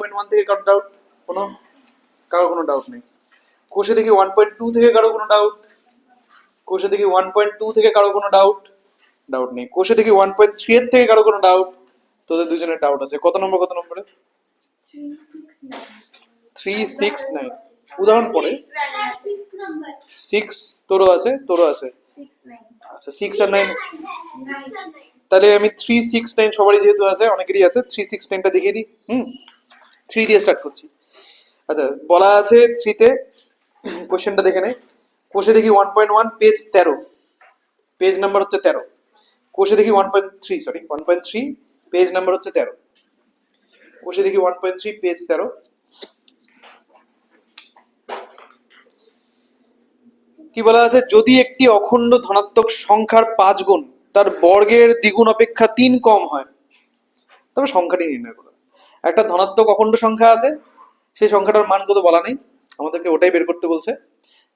1.1 থেকে কারো ডাউট? কারো কোনো ডাউট নেই। কোষে দেখি 1.2 থেকে কারো কোনো ডাউট? কোষে দেখি 1.2 থেকে কারো কোনো ডাউট নেই। কোষে দেখি 1.3 এর থেকে কারো কোনো ডাউট? তোদের দুজনের ডাউট আছে। কত নম্বরে? 369। উদাহরণ পড়ে 6 তোরও আছে? আচ্ছা 6 আর 9। তাহলে আমি 369 সবারই যেহেতু আছে, অনেকেরই আছে, 369টা দেখিয়ে দিই। 3 দিয়ে স্টার্ট করছি। আচ্ছা বলা আছে 3 তে, কোশ্চেনটা দেখে নেই। কোষে দেখি 1.1 পেজ 13, পেজ নাম্বার হচ্ছে 13। কোষে দেখি 1.3 পেজ নাম্বার হচ্ছে 13। কোষে দেখি 1.3 পেজ 13। কি বলা আছে? যদি একটি অখণ্ড ধনাত্মক সংখ্যার 5 গুণ তার বর্গের দ্বিগুণ অপেক্ষা 3 কম হয়, তবে সংখ্যাটি নির্ণয় করো। একটা ধনাত্মক অখণ্ড সংখ্যা আছে, সেই সংখ্যাটার মান কত বলা নেই, আমাদেরকে ওটাই বের করতে বলছে।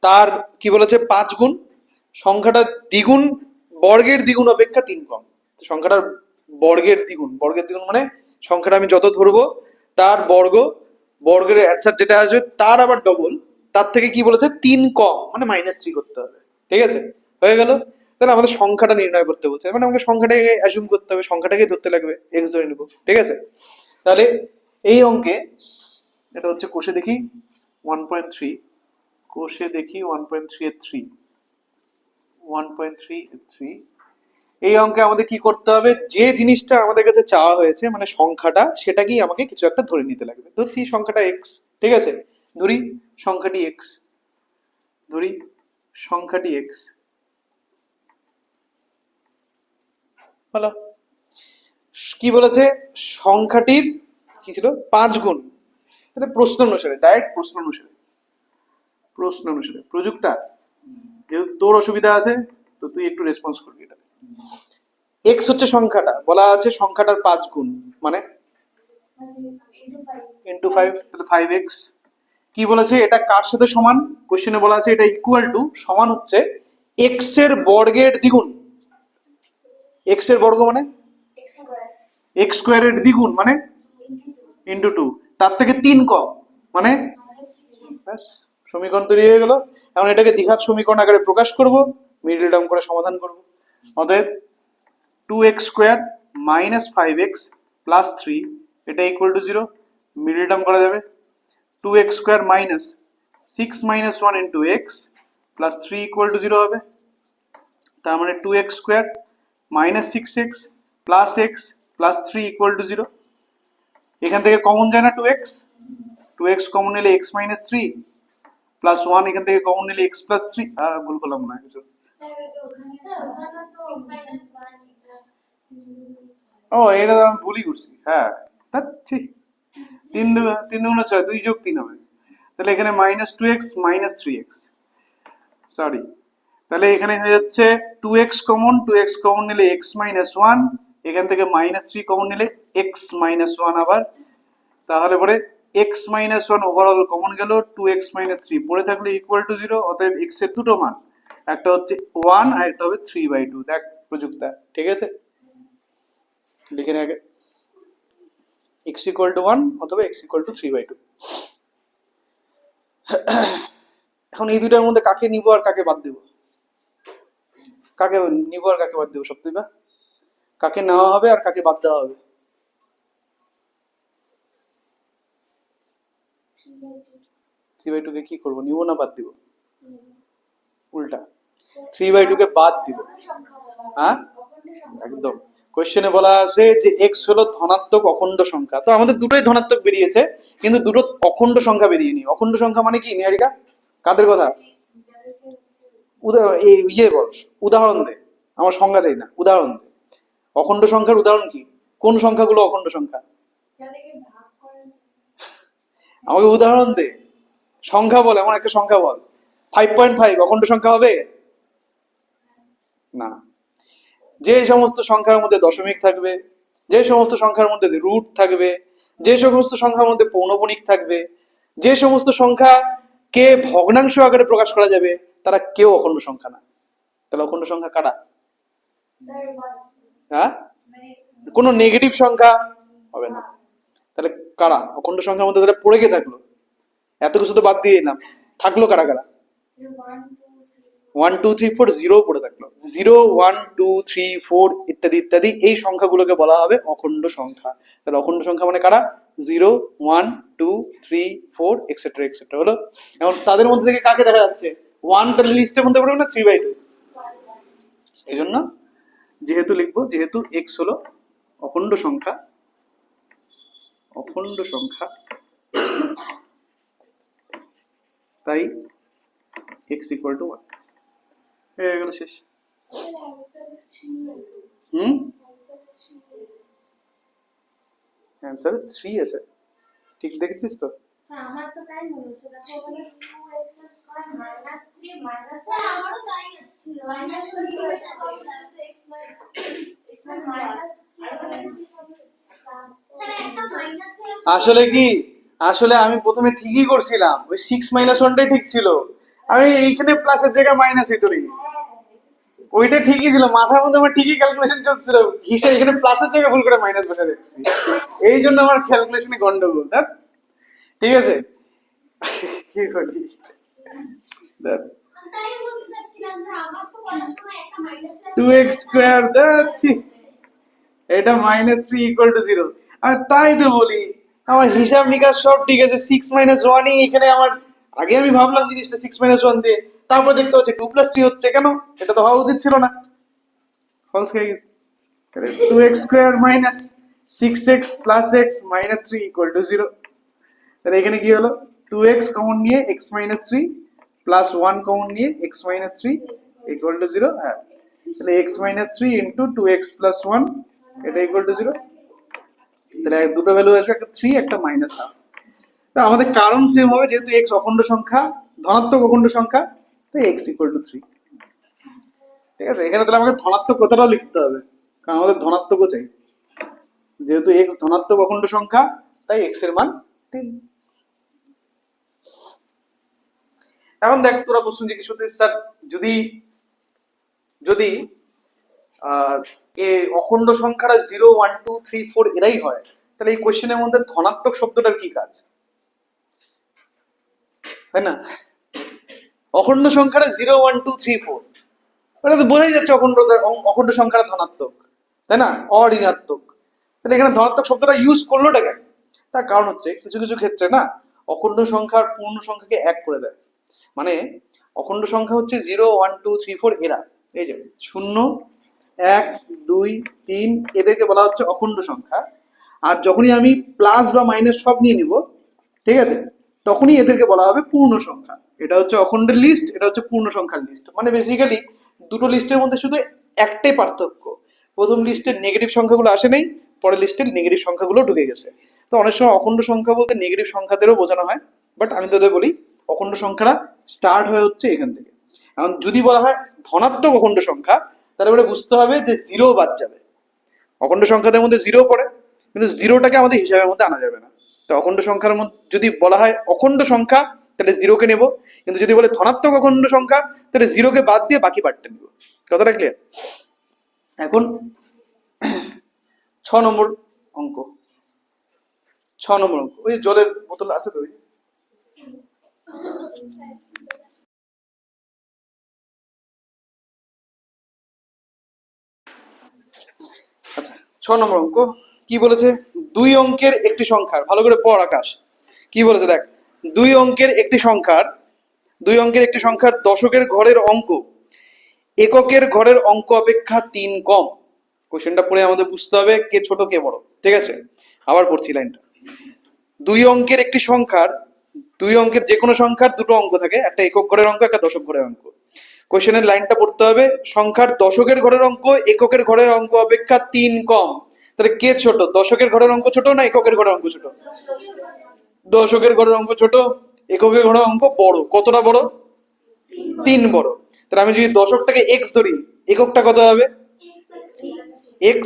তার কি বলেছে? 5 গুণ, সংখ্যাটা দ্বিগুণ, বর্গের দ্বিগুণ অপেক্ষা 3 কম। তো সংখ্যাটার বর্গের দ্বিগুণ মানে সংখ্যাটা আমি যত ধরবো তার বর্গের অ্যান্সার যেটা আসবে তার আবার ডবল, তার থেকে কি বলেছে? 3 কম, মানে -3 করতে হবে। ঠিক আছে, হয়ে গেল। তাহলে আমাদের সংখ্যাটা নির্ণয় করতে বলছে, মানে আমাকে সংখ্যাটাকে অ্যাজুম করতে হবে, সংখ্যাটাকে ধরতে লাগবে, এক্স ধরে নেবো। ঠিক আছে, তাহলে এই অঙ্কে এটা হচ্ছে কোষে দেখি 1.3, কোষে দেখি 1.3 এর 3, 1.3 এর 3। এই অঙ্কে আমাদের কি করতে হবে? যে জিনিসটা আমাদের কাছে চাওয়া হয়েছে, মানে সংখ্যাটা, সেটাকেই আমাকে কিছু একটা ধরে নিতে লাগবে। ধরছি সংখ্যাটা এক্স। ঠিক আছে, ধরি সংখ্যাটি এক্স, হলো। কি বলেছে? সংখ্যাটির কি ছিল? 5 গুণ। তাহলে প্রশ্ন অনুসারে, ডাইরেক্ট প্রশ্ন অনুসারে প্রযুক্তা, যেহেতু তোর অসুবিধা আছে তো তুই একটু রেসপন্স করবি। এটা এক্স হচ্ছে সংখ্যাটা, বলা আছে সংখ্যাটার 5 গুণ, মানে ইন্টু 5, তাহলে 5x। কি বলেছে? এটা কার সাথে সমান? কোশ্চেনে বলা আছে এটা ইকুয়াল টু, সমান হচ্ছে এক্স এর বর্গের দ্বিগুণ। এক্স এর বর্গ মানে এক্স স্কোয়ারের দ্বিগুণ, মানে ইন্টু 2, তার থেকে 3 কম, মানে ব্যাস, সমীকরণ তৈরি হয়ে গেল। এখন এটাকে দ্বিঘাত সমীকরণ আকারে প্রকাশ করব, মিডল টার্ম করে সমাধান করব। অতএব 2x square minus 5x plus 3, এটা ইকুয়াল টু 0, মিডল টার্ম করা যাবে। 2x square minus 6 minus 1 into x plus 3 equal to 0 হবে। তার মানে 2x square minus 6x plus x plus 3 equal to 0। এখান থেকে কমন যায় না 2x কমন নিলে x মাইনাস 3 প্লাস 1, এখান থেকে কমন নিলে x প্লাস 3, ভুল করলাম না কিছু? ও এটা তো আমি ভুলই করছি। হ্যাঁ, ঠিক, 3 দুগুণ 6, 2 যোগ 3 হবে। তাহলে এখানে minus 2x minus 3x, sorry, তাহলে এখানে হয়ে যাচ্ছে 2x কমন নিলে x মাইনাস 1, এখান থেকে মাইনাস 3 কমন নিলে x মাইনাস 1 আবার, তাহলে পরে x মাইনাস 1 ওভারঅল কমন গেল, 2x মাইনাস 3 পড়ে থাকলে ইকুয়াল টু 0। অতএব x এর দুটো মান, একটা হচ্ছে 1 আর একটা হবে 3/2। দেখ প্রযুক্তা, ঠিক আছে, লিখে নে আগে x ইকুয়াল টু 1 অথবা x ইকুয়াল টু 3/2। এখন এই দুইটার মধ্যে কাকে নিব আর কাকে বাদ দেব? কাকে নিব আর কাকে বাদ দেব সপ্তমীবা? কাকে নেওয়া হবে আর কাকে বাদ দেওয়া হবে? 3/2 কে কি করব, নিব না বাদ দিব? উল্টা, 3/2 কে বাদ দিব। হ্যাঁ একদম, কোশ্চেনে বলা আছে যে x হলো ধনাত্মক অখণ্ড সংখ্যা, তো আমাদের দুটোই ধনাত্মক বেরিয়েছে, কিন্তু দুটো অখণ্ড সংখ্যা বেরিয়েনি। অখণ্ড সংখ্যা মানে কি নিহারিকা? কাদের কথা? ইয়ে বল, উদাহরণ দে, আমার সংজ্ঞা চাই না, উদাহরণ দে। অখণ্ড সংখ্যার উদাহরণ কি? কোন সংখ্যাগুলো অখণ্ড সংখ্যা? আমাকে উদাহরণ দে, সংখ্যা বল, এমন একটা সংখ্যা বল। 5.5 অখণ্ড সংখ্যা হবে না। যে সমস্ত সংখ্যার মধ্যে দশমিক থাকবে, যে সমস্ত সংখ্যার মধ্যে রুট থাকবে, যে সমস্ত সংখ্যার মধ্যে পৌনঃপুনিক থাকবে, যে সমস্ত সংখ্যাকে ভগ্নাংশ আকারে প্রকাশ করা যাবে, তারা কেউ অখণ্ড সংখ্যা না। তাহলে অখণ্ড সংখ্যা কারা? হ্যাঁ, কোনো নেগেটিভ সংখ্যা হবে না। তাহলে কারা অখণ্ড সংখ্যার মধ্যে তাহলে পড়ে গিয়ে থাকলো? এত কিছু তো বাদ দিয়ে দিলাম, থাকলো কারা কারা? 1 2 3 4 জিরো পড়ে থাকলো। 0 1 2 3 4 ইত্যাদি ইত্যাদি এই সংখ্যাগুলোকে বলা হবে অখণ্ড সংখ্যা। তাহলে অখণ্ড সংখ্যা মানে কারা? 0 1 2 3 4 এক্সেট্রা এক্সেট্রা হলো। এখন তাদের মধ্যে থেকে কাকে দেখা যাচ্ছে? 1 তাহলে লিস্টের মধ্যে পড়বে না 3/2। এই জন্য যেহেতু লিখবো, যেহেতু x হলো অখণ্ড সংখ্যা, অখণ্ড সংখ্যা, তাই x ইকুয়াল টু 1 হয়ে গেল, শেষ। অ্যান্সার 3 আছে, ঠিক দেখেছিস তো? আমার তো তাই মনে হচ্ছে, দেখো ওখানে 2x square minus 3 minus, sir আমারও তাই আসছিল মাইনাস 3x মাইনাস 3। আসলে কি, আসলে আমি প্রথমে ঠিকই করছিলাম, ওই 6 - 1টাই ঠিক ছিল। আমি এইখানে প্লাসের জায়গায় মাইনাস হইতো রে, ওইটা ঠিকই ছিল, মাথার মধ্যে আমার ঠিকই ক্যালকুলেশন চলছিল, হিসেবে এখানে প্লাসের জায়গায় ভুল করে মাইনাস বসে দিচ্ছি, এই জন্য আমার ক্যালকুলেশনে গন্ডগোল। দেখ ঠিক আছে, কি করি দেখ, তাই বলতে চাচ্ছিলাম যে আমার তো পড়াশোনায় একটা মাইনাস 2x স্কয়ার যাচ্ছি, এটা -3 = 0। আমি তাই তো বলি, আমার হিসাব নিকাশ সব ঠিক আছে, 6 - 1ই এখানে আমার, আগে আমি ভাবলাম জিনিসটা 6 - 1 দিয়ে, তারপর দেখতে হচ্ছে 2 + 3 হচ্ছে, কেন? এটা তো হওয়া উচিত ছিল না, ফলস হয়ে গেছে। 2x square minus 6x plus x minus 3 = 0। তাহলে এখানে কি হলো? 2x কমন নিয়ে x মাইনাস 3 প্লাস 1 কমন নিয়ে x মাইনাস 3 = 0। হ্যাঁ, তাহলে x minus 3 into 2x plus 1 এটা = 0। তাহলে দুটো ভ্যালু আসবে, একটা 3 একটা -1/2। তা আমাদের কারণ সেম হবে, যেহেতু x অখণ্ড সংখ্যা, ধনাত্মক অখণ্ড সংখ্যা, তাই x = 3। ঠিক আছে, এখানে তাহলে আমাকে ধনাত্মক কথাটাও লিখতে হবে, কারণ আমাদের ধনাত্মকও চাই, যেহেতু x ধনাত্মক অখণ্ড সংখ্যা, তাই x এর মান 3। এখন দেখ, তোরা প্রশ্ন জিজ্ঞেস করতে, স্যার যদি যদি এ অখণ্ড সংখ্যাটা 0 1 2 3 4 এরাই হয়, তাহলে এই কোশ্চেনের মধ্যে ধনাত্মক শব্দটার কি কাজ, তাই না? অখণ্ড সংখ্যাটা 0 1 2 3 4, ওটা তো বোঝাই যাচ্ছে অখণ্ড সংখ্যাটা ধনাত্মক, তাই না, অঋণাত্মক। তাহলে এখানে ধনাত্মক শব্দটা ইউজ করলোটা কেন? তার কারণ হচ্ছে, কিছু কিছু ক্ষেত্রে না অখণ্ড সংখ্যার পূর্ণ সংখ্যাকে এক করে দেয়। মানে অখণ্ড সংখ্যা হচ্ছে 0 1 2 3 4 এরা, এই যে 0 1 2 3 এদেরকে বলা হচ্ছে অখণ্ড সংখ্যা। আর যখনই আমি প্লাস বা মাইনাস সব নিয়ে নিব, ঠিক আছে, তখনই এদেরকে বলা হবে পূর্ণ সংখ্যা। এটা হচ্ছে অখণ্ডের লিস্ট, এটা হচ্ছে পূর্ণ সংখ্যার লিস্ট। মানে বেসিক্যালি দুটো লিস্টের মধ্যে শুধু একটাই পার্থক্য, প্রথম লিস্টের নেগেটিভ সংখ্যাগুলো আসে নাই, পরের লিস্টের নেগেটিভ সংখ্যাগুলো ঢুকে গেছে। তো অনেক সময় অখণ্ড সংখ্যা বলতে নেগেটিভ সংখ্যাদেরও বোঝানো হয়, বাট আমি তোদের বলি অখণ্ড সংখ্যাটা স্টার্ট হয়ে হচ্ছে এখান থেকে। এখন যদি বলা হয় ধনাত্মক অখণ্ড সংখ্যা, তাহলে বলে বুঝতে হবে যে জিরো বাদ যাবে। অখণ্ড সংখ্যাদের মধ্যে জিরো পড়ে, কিন্তু জিরোটাকে আমাদের হিসাবের মধ্যে আনা যাবে না। তো অখণ্ড সংখ্যার মধ্যে যদি বলা হয় অখণ্ড সংখ্যা, তাহলে জিরোকে নেব, কিন্তু যদি বলে ধনাত্মক অখণ্ড সংখ্যা, তাহলে জিরোকে বাদ দিয়ে বাকি পার্টটা নেব। কথাটা ক্লিয়ার? এখন 6 নম্বর অঙ্ক, 6 নম্বর অঙ্ক, ওই জলের বোতল আছে তো? আচ্ছা, 6 নম্বর অঙ্ক কি বলেছে? 2 অঙ্কের একটি সংখ্যার, ভালো করে পড় আকাশ, কি বলেছে দেখ। 2 অঙ্কের একটি সংখ্যার, 2 অঙ্কের একটি সংখ্যার দশকের ঘরের অঙ্ক এককের ঘরের অঙ্ক অপেক্ষা 3 কম। কোশ্চেনটা পড়ে আমাদের বুঝতে হবে কে ছোট কে বড়। ঠিক আছে, আবার পড়ছি লাইনটা। 2 অঙ্কের একটি সংখ্যার, 2 অঙ্কের যে কোনো সংখ্যার দুটো অঙ্ক থাকে, একটা একক ঘরের অঙ্ক, একটা দশক ঘরের অঙ্ক। কোশ্চেনের লাইনটা পড়তে হবে, সংখ্যার দশকের ঘরের অঙ্ক এককের ঘরের অঙ্ক অপেক্ষা 3 কম। তাহলে কে ছোট, দশকের ঘরের অঙ্ক ছোট না এককের ঘরের অঙ্ক ছোট? দশকের ঘরের অঙ্ক ছোট, এককের ঘরের অঙ্ক বড়। কতটা বড়? 3 বড়। তাহলে আমি যদি দশকটাকে x ধরি, এককটা কত হবে? x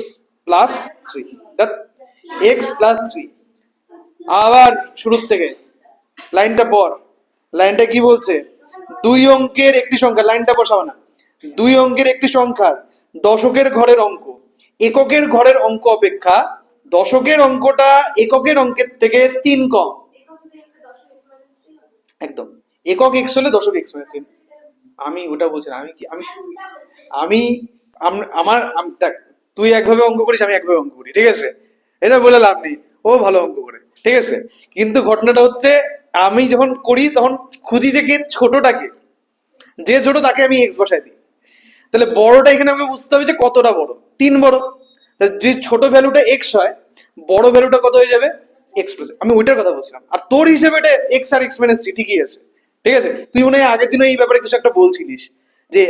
plus 3, x plus 3। আবার শুরুর থেকে লাইনটা পড়, লাইনটা কি বলছে? 2 অঙ্কের একটি সংখ্যা, লাইনটা বসাবো না, 2 অঙ্কের একটি সংখ্যার দশকের ঘরের অঙ্ক এককের ঘরের অঙ্ক অপেক্ষা দশকের অঙ্কটা এককের অঙ্কের থেকে 3 কম। একদম, একক এক্স হলে দশক এক্স মাইনাস 3। আমি ওটা বলছি না, আমি দেখ, তুই একভাবে অঙ্ক করিস, আমি একভাবে অঙ্ক করি, ঠিক আছে? এটা বলে লাভ নেই, ও ভালো অঙ্ক করে, ঠিক আছে? কিন্তু ঘটনাটা হচ্ছে আমি যখন করি তখন খুঁজি যে কে ছোটটাকে, যে ছোট তাকে আমি এক্স বসাই দিই। তাহলে বড়টা এখানে আমাকে বুঝতে হবে যে কতটা বড়, 3 বড়। যদি ছোট ভ্যালুটা এক্স হয়, বড় ভ্যালুটা কত হয়ে যাবে? X plus. আমি ওইটার কথা বলছিলাম, আর তোর হিসেবে এটা এক্স আর এক্স মাইনাস 3 ঠিকই আছে, ঠিক আছে? তুই মনে হয় আগের দিনও এই ব্যাপারে কিছু একটা বলছিলিস যে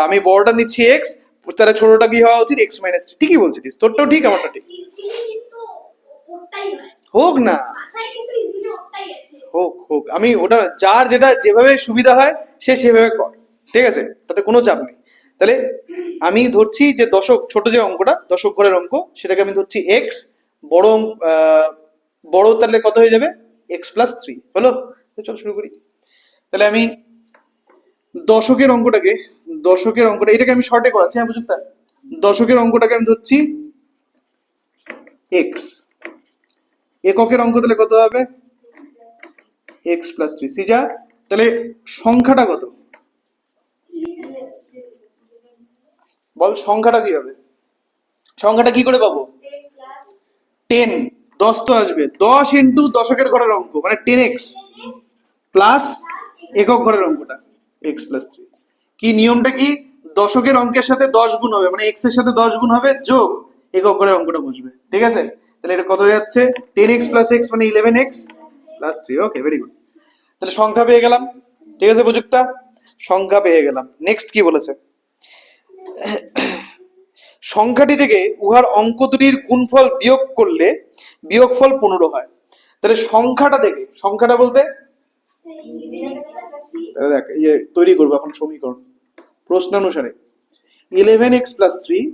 আমি বড়টা নিচ্ছি এক্স, তাহলে ছোটটা কি হওয়া উচিত? X minus 3। ঠিকই বলছিলিস, তোরটাও ঠিক আমারটা ঠিক। হোক না, হোক হোক, আমি ওটা যার যেটা যেভাবে সুবিধা হয় সে সেভাবে কর, ঠিক আছে? তাতে কোনো চাপ নেই। তাহলে আমি ধরছি যে দশক, ছোট যে অঙ্কটা দশক ঘরের অঙ্ক, সেটাকে আমি ধরছি এক্স, বড় বড় তাহলে কত হয়ে যাবে? এক্স প্লাস 3 হলো। তো চল শুরু করি। তাহলে আমি দশকের অঙ্কটা এটাকে আমি শর্টে করাচ্ছি, হ্যাঁ বুঝুক। দশকের অঙ্কটাকে আমি ধরছি এক্স, এককের অঙ্ক তাহলে কত হবে? X plus 3। সিজা, তাহলে সংখ্যাটা কত বল? সংখ্যাটা কি হবে? সংখ্যাটা কি করে পাবো? 10, 10 তো আসবে, 10 ইন্টু দশকের ঘরের অঙ্ক মানে 10x প্লাস একক ঘরের অঙ্কটা এক্স প্লাস 3। কি নিয়মটা কি? দশকের অঙ্কের সাথে 10 গুণ হবে, মানে এক্স এর সাথে 10 গুণ হবে, যোগ একক ঘরের অঙ্কটা বসবে, ঠিক আছে? তাহলে এটা কত হয়ে যাচ্ছে? 10x প্লাস x মানে 11x প্লাস 3। ওকে, ভেরি গুড। তাহলে সংখ্যা পেয়ে গেলাম, ঠিক আছে প্রযুক্তা? সংখ্যা পেয়ে গেলাম। নেক্সট কি বলেছে? সংখ্যাটি থেকে উহার অঙ্ক দুটির গুণফল বিয়োগ করলে বিয়োগফল 15 হয়। তাহলে সংখ্যাটা থেকে, সংখ্যাটা বলতে দেখ, তৈরি করবো এখন সমীকরণ প্রশ্নানুসারে। 11x প্লাস 3,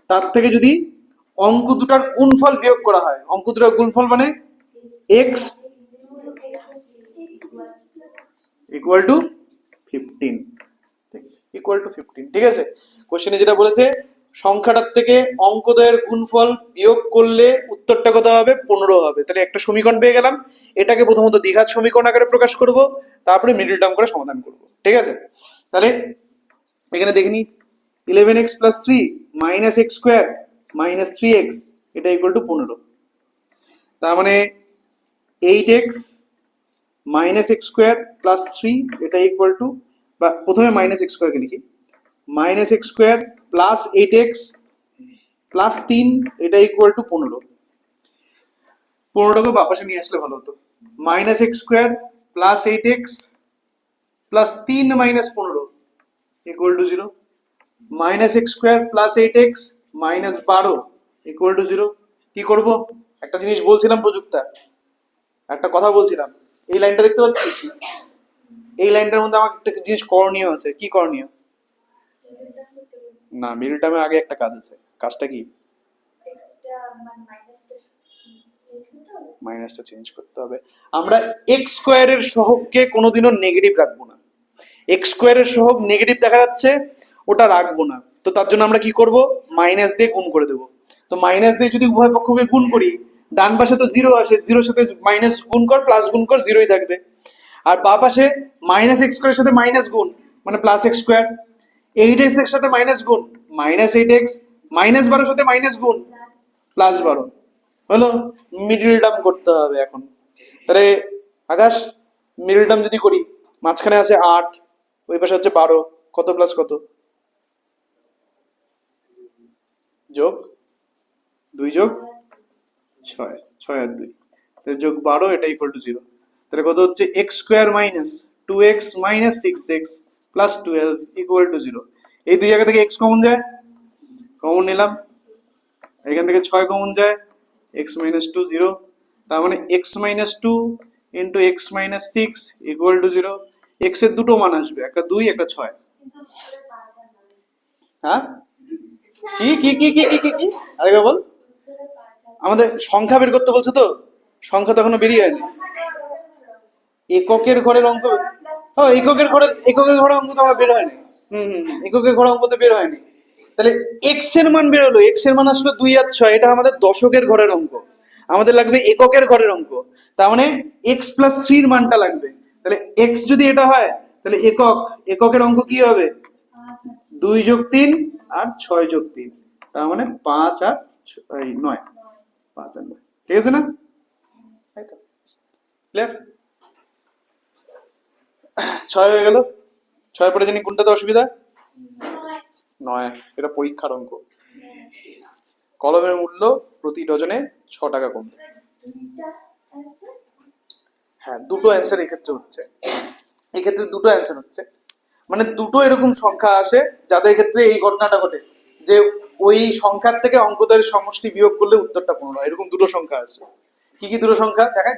তার থেকে যদি অঙ্ক দুটার গুণফল বিয়োগ করা হয়, অঙ্ক দুটার গুণফল মানে x equal two 15, equal to 15, ঠিক আছে? কোশ্চেনে যেটা বলেছে সংখ্যাটার থেকে অঙ্কদ্বয়ের গুণফল বিয়োগ করলে উত্তরটা কত হবে? 15 হবে। তাহলে একটা সমীকরণ পেয়ে গেলাম। এটাকে প্রথমত দ্বিঘাত সমীকরণ আকারে প্রকাশ করব, তারপরে মিডল টার্ম করে সমাধান করব, ঠিক আছে? তাহলে এখানে দেখিনি 11x plus 3 minus x square minus 3x এটা ইকুয়াল টু 15। তার মানে 8x minus x square plus 3 এটা ইকুয়াল টু, বা প্রথমে মাইনাস এক্স স্কোয়ারকে লিখি, minus x square plus 8x plus 3 এটা ইকুয়াল টু 15। 15টাকে বাপাসে নিয়ে আসলে ভালো হতো। Minus x square plus 8x plus 3 minus 15 equal to 0। Minus x square plus 8x minus 12 equal to 0। কি করব? একটা জিনিস বলছিলাম প্রযুক্তা, একটা কথা বলছিলাম, এই লাইনটা দেখতে পাচ্ছিস? এই লাইনটার মধ্যে আমার একটা জিনিস করণীয় আছে। কি করণীয়? না, মিডল টার্মে আগে একটা কাজ আছে। কাজটা কি? মাইনাসটা চেঞ্জ করতে হবে। আমরা এক্স স্কোয়ারের সহগকে কোনোদিনও নেগেটিভ রাখবো না। এক্স স্কোয়ারের সহগ নেগেটিভ দেখা যাচ্ছে, ওটা রাখবো না। তো তার জন্য আমরা কি করব? মাইনাস দিয়ে গুণ করে দেবো। তো মাইনাস দিয়ে যদি উভয় পক্ষকে গুণ করি, ডান পাশে তো 0 আসে, 0-র সাথে মাইনাস গুণ কর, প্লাস গুণ কর, 0ই থাকবে। আর বাঁ পাশে মাইনাস এক্স স্কোয়ারের সাথে মাইনাস গুণ মানে প্লাস এক্স স্কোয়ার, 8x এর সাথে মাইনাস গুণ মাইনাস 8x, মাইনাস 12-র সাথে মাইনাস গুণ প্লাস 12 হলো। মিডল টার্ম করতে হবে এখন। তাহলে আকাশ, মিডল টার্ম যদি করি, মাঝখানে আছে 8, ওই পাশে হচ্ছে 12, কত প্লাস কত? যোগ 2 যোগ 6, 6 আর 2, তাহলে যোগ 12 এটা ইকুয়াল টু 0। তাহলে কত হচ্ছে? X square minus 2x minus 6x plus 12 equal to 0। এই দুই জায়গা থেকে x কমন যায়, কমন নিলাম। এখান থেকে 6 কমন যায়, x মাইনাস 2 0। তার মানে x minus 2 into x minus 6 equal to 0। x এর দুটো মান আসবে, একটা 2 একটা 6। হ্যাঁ, কি কি কি কি কি কি কি আরেকবার বল। আমাদের সংখ্যা বের করতে বলছো তো? সংখ্যা তো এখনো বেরিয়ে হয়নি। এককের ঘরের অঙ্ক, এককের ঘরের অঙ্ক তো আমার বের হয়নি। এককের ঘরের অঙ্ক তো বের হয়নি। তাহলে এক্স এর মান বেরোলো, এক্স এর মান আসলো 2 আর 6, এটা আমাদের দশকের ঘরের অঙ্ক। আমাদের লাগবে এককের ঘরের অঙ্ক, তার মানে এক্স প্লাস 3 এর মানটা লাগবে। তাহলে এক্স যদি এটা হয় তাহলে এককের অঙ্ক কি হবে? 2 যোগ 3 আর 6 যোগ 3, তার মানে 5 আর 9, 5 আর 9, ঠিক আছে না? তাই তো, ক্লিয়ার? 6 হয়ে গেল। 6 পরে জানি কোনটাতে অসুবিধা? 9, এটা পরীক্ষার অঙ্ক। কলমের মূল্য প্রতি ডজনে 6 টাকা কমবে। হ্যাঁ, দুটো অ্যান্সার এক্ষেত্রে হচ্ছে, এক্ষেত্রে দুটো অ্যান্সার হচ্ছে, মানে দুটো এরকম সংখ্যা আসে যাদের ক্ষেত্রে এই ঘটনাটা ঘটে যে ওই সংখ্যার থেকে অঙ্কদের সমষ্টি বিয়োগ করলে উত্তরটা 15, এরকম দুটো সংখ্যা আসে। কি কি দুটো সংখ্যা দেখাই?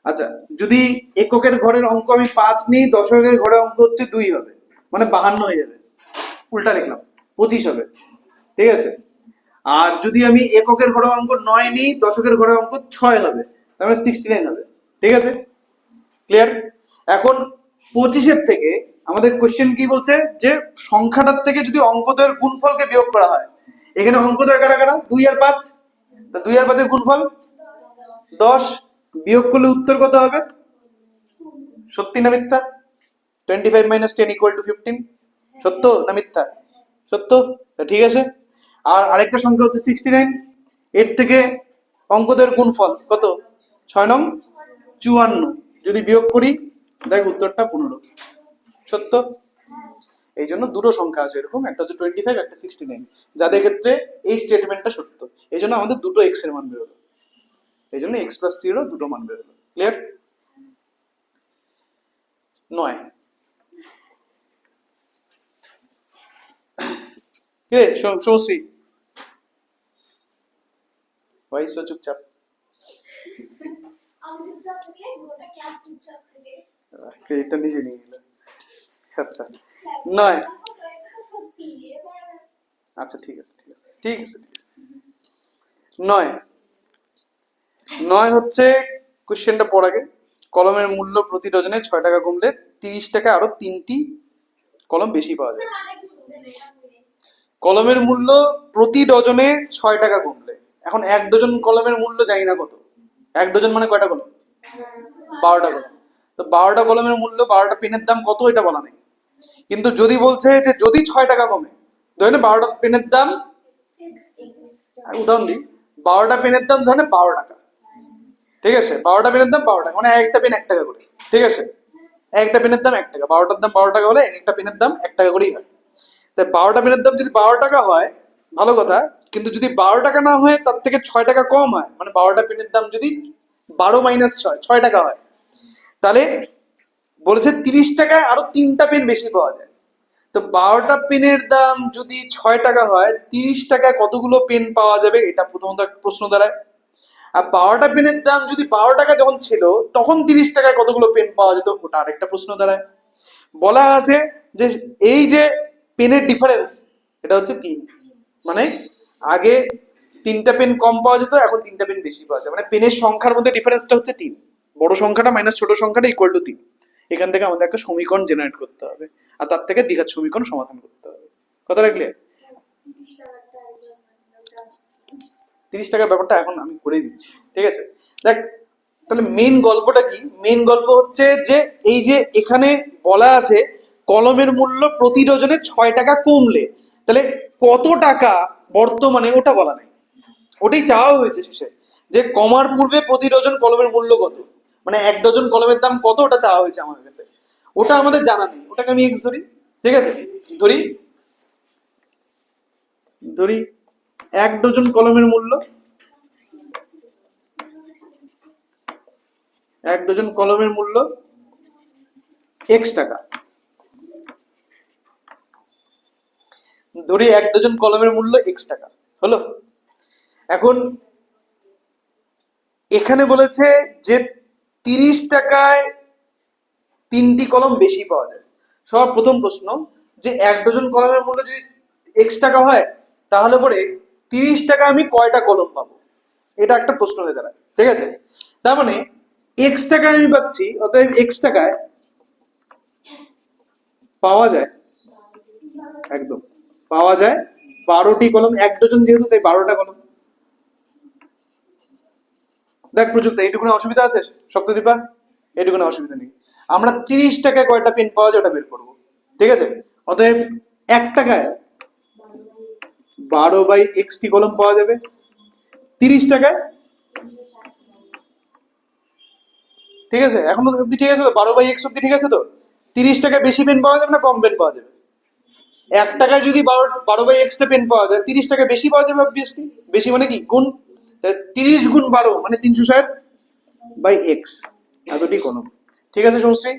আচ্ছা, যদি এককের ঘরের অঙ্ক আমি 5 নিই, দশকের ঘরের অঙ্ক হচ্ছে 2 হবে, মানে 52 হয়ে যাবে, উল্টা লিখলাম, 25 হবে, ঠিক আছে? আর যদি আমি এককের ঘরের অঙ্ক 9 নিই, দশকের ঘরের অঙ্ক 6 হবে, তার মানে 69 হবে, ঠিক আছে? ক্লিয়ার? এখন 25-এর থেকে আমাদের কোশ্চেন কি বলছে যে সংখ্যাটার থেকে যদি অঙ্কদের গুণফলকে বিয়োগ করা হয়, এখানে অঙ্কদের কারা কারা? 2 আর 5, তা 2 আর 5 এর গুণফল 10, বিয়োগ করলে উত্তর কত হবে? সত্যি না মিথ্যা? 25 minus 10 equal to 15, সত্য না মিথ্যা? সত্য, তা ঠিক আছে। আর আরেকটা সংখ্যা হচ্ছে 69, এর থেকে অঙ্কদের গুণফল কত? 6 নং 54, যদি বিয়োগ করি দেখ উত্তরটা 15, সত্য। এই জন্য দুটো সংখ্যা আছে এরকম, একটা হচ্ছে 25, একটা 69, যাদের ক্ষেত্রে এই স্টেটমেন্টটা সত্য। এই জন্য আমাদের দুটো এক্স এর মান বেরোলো, এই জন্য এক্স প্লাস 3 এরও দুটো মান বেরোলো। ক্লিয়ার? 9, কে সমশ্রী ভাই সো চুপচাপ, এটা নিজে নিয়ে নিল। আচ্ছা 9, আচ্ছা ঠিক আছে ঠিক আছে ঠিক আছে ঠিক আছে। 9 হচ্ছে কোশ্চেনটা পড় আগে। কলমের মূল্য প্রতি ডজনে 6 টাকা কমলে 30 টাকা আরো 3টি কলম বেশি পাওয়া যায়। কলমের মূল্য প্রতি ডজনে 6 টাকা কমলে, এখন এক ডজন কলমের মূল্য জানি না কত, এক ডজন মানে কয়টা কলম? 12টা কলম। তো 12টা কলমের মূল্য, 12টা পেনের দাম কত এটা বলা নেই, কিন্তু যদি বলছে যে যদি 6 টাকা কমে, ধরে 12টা পেনের দাম, আমি উদাহরণ দিই, 12টা পেনের দাম ধরে 12 টাকা, ঠিক আছে? 12টা পেনের দাম 12 টাকা, মানে একটা পেন 1 টাকা করে, ঠিক আছে? একটা পেনের দাম 1 টাকা, 12টার দাম 12 টাকা হলে একটা পেনের দাম 1 টাকা করেই হয়। তাই 12টা পেনের দাম যদি 12 টাকা হয় ভালো কথা, কিন্তু যদি 12 টাকা না হয় তার থেকে 6 টাকা কম হয়, মানে 12টা পেনের দাম যদি 12 মাইনাস 6 6 টাকা হয়, তাহলে বলেছে 30 টাকায় আরো 3টা পেন বেশি পাওয়া যায়। তো 12টা পেনের দাম যদি 6 টাকা হয়, 30 টাকায় কতগুলো পেন পাওয়া যাবে, এটা প্রথমত একটা প্রশ্ন দাঁড়ায়। আর 12টা পেনের দাম যদি 12 টাকা যখন ছিল তখন 30 টাকায় কতগুলো পেন পাওয়া যেত, ওটা আরেকটা প্রশ্ন দাঁড়ায়। বলা আছে যে এই যে পেনের ডিফারেন্স, এটা হচ্ছে 3, মানে আগে 3টা পেন কম পাওয়া যেত, এখন 3টা পেন বেশি পাওয়া যায়, মানে পেনের সংখ্যার মধ্যে ডিফারেন্সটা হচ্ছে 3, বড় সংখ্যাটা মাইনাস ছোট সংখ্যাটা ইকুয়াল টু 3। এখান থেকে আমাদের একটা সমীকরণ জেনারেট করতে হবে, আর তার থেকে দ্বিঘাত সমীকরণ সমাধান করতে হবে। কথা রাখলে 30 টাকার ব্যাপারটা এখন আমি করে দিচ্ছি, ঠিক আছে? দেখ তাহলে মেইন গল্পটা কি? মেইন গল্প হচ্ছে যে এই যে এখানে বলা আছে কলমের মূল্য প্রতি ডজনে 6 টাকা কমলে, তাহলে কত টাকা বর্তমানে ওটা বলা নেই, ওটাই চাওয়া হয়েছে শেষে, যে কমার পূর্বে প্রতি ডজন কলমের মূল্য কত, মানে এক ডজন কলমের দাম কত ওটা চাওয়া হয়েছে আমার কাছে, ওটা আমাদের জানা নেই। ওটাকে আমি এক্স ধরি, ঠিক আছে? ধরি ধরি এক ডজন কলমের মূল্য, এক ডজন কলমের মূল্য এক্স টাকা, ধরি এক ডজন কলমের মূল্য এক্স টাকা হলো। এখন এখানে বলেছে যে 30 টাকায় 3টি কলম বেশি পাওয়া যায়। সবার প্রথম প্রশ্ন যে এক ডজন কলমের মূল্য যদি এক্স টাকা হয়, তাহলে পরে 30 টাকা আমি কয়টা কলম পাবো, এটা একটা প্রশ্ন হয়ে দাঁড়ায়, ঠিক আছে? তার মানে এক্স টাকায় আমি পাচ্ছি, অতএব এক্স টাকায় পাওয়া যায় একদম পাওয়া যায় 12টি কলম, 1 ডজন যেহেতু তাই 12টা কলম। দেখ প্রযুক্ত, এইটুকুনে অসুবিধা আছে সপ্তদীপা? এইটুকুনে অসুবিধা নেই। আমরা 30 টাকায় কয়টা পেন পাওয়া যায় ওটা বের করবো, ঠিক আছে? অতএব 1 টাকায় 12/x টি কলম পাওয়া যাবে, 30 টাকায়, ঠিক আছে? এখনো অব্দি ঠিক আছে তো? 12/x অব্দি ঠিক আছে তো? 30 টাকায় বেশি পেন পাওয়া যাবে না কম পেন পাওয়া যাবে? 1 টাকায় যদি 12/x টা পেন পাওয়া যায়, 30 টাকা বেশি পাওয়া যাবে অবভিয়াসলি। বেশি মানে কি গুণ, 30 গুণ 12 মানে 360/x, এতটি কলম, ঠিক আছে সমশ্রী?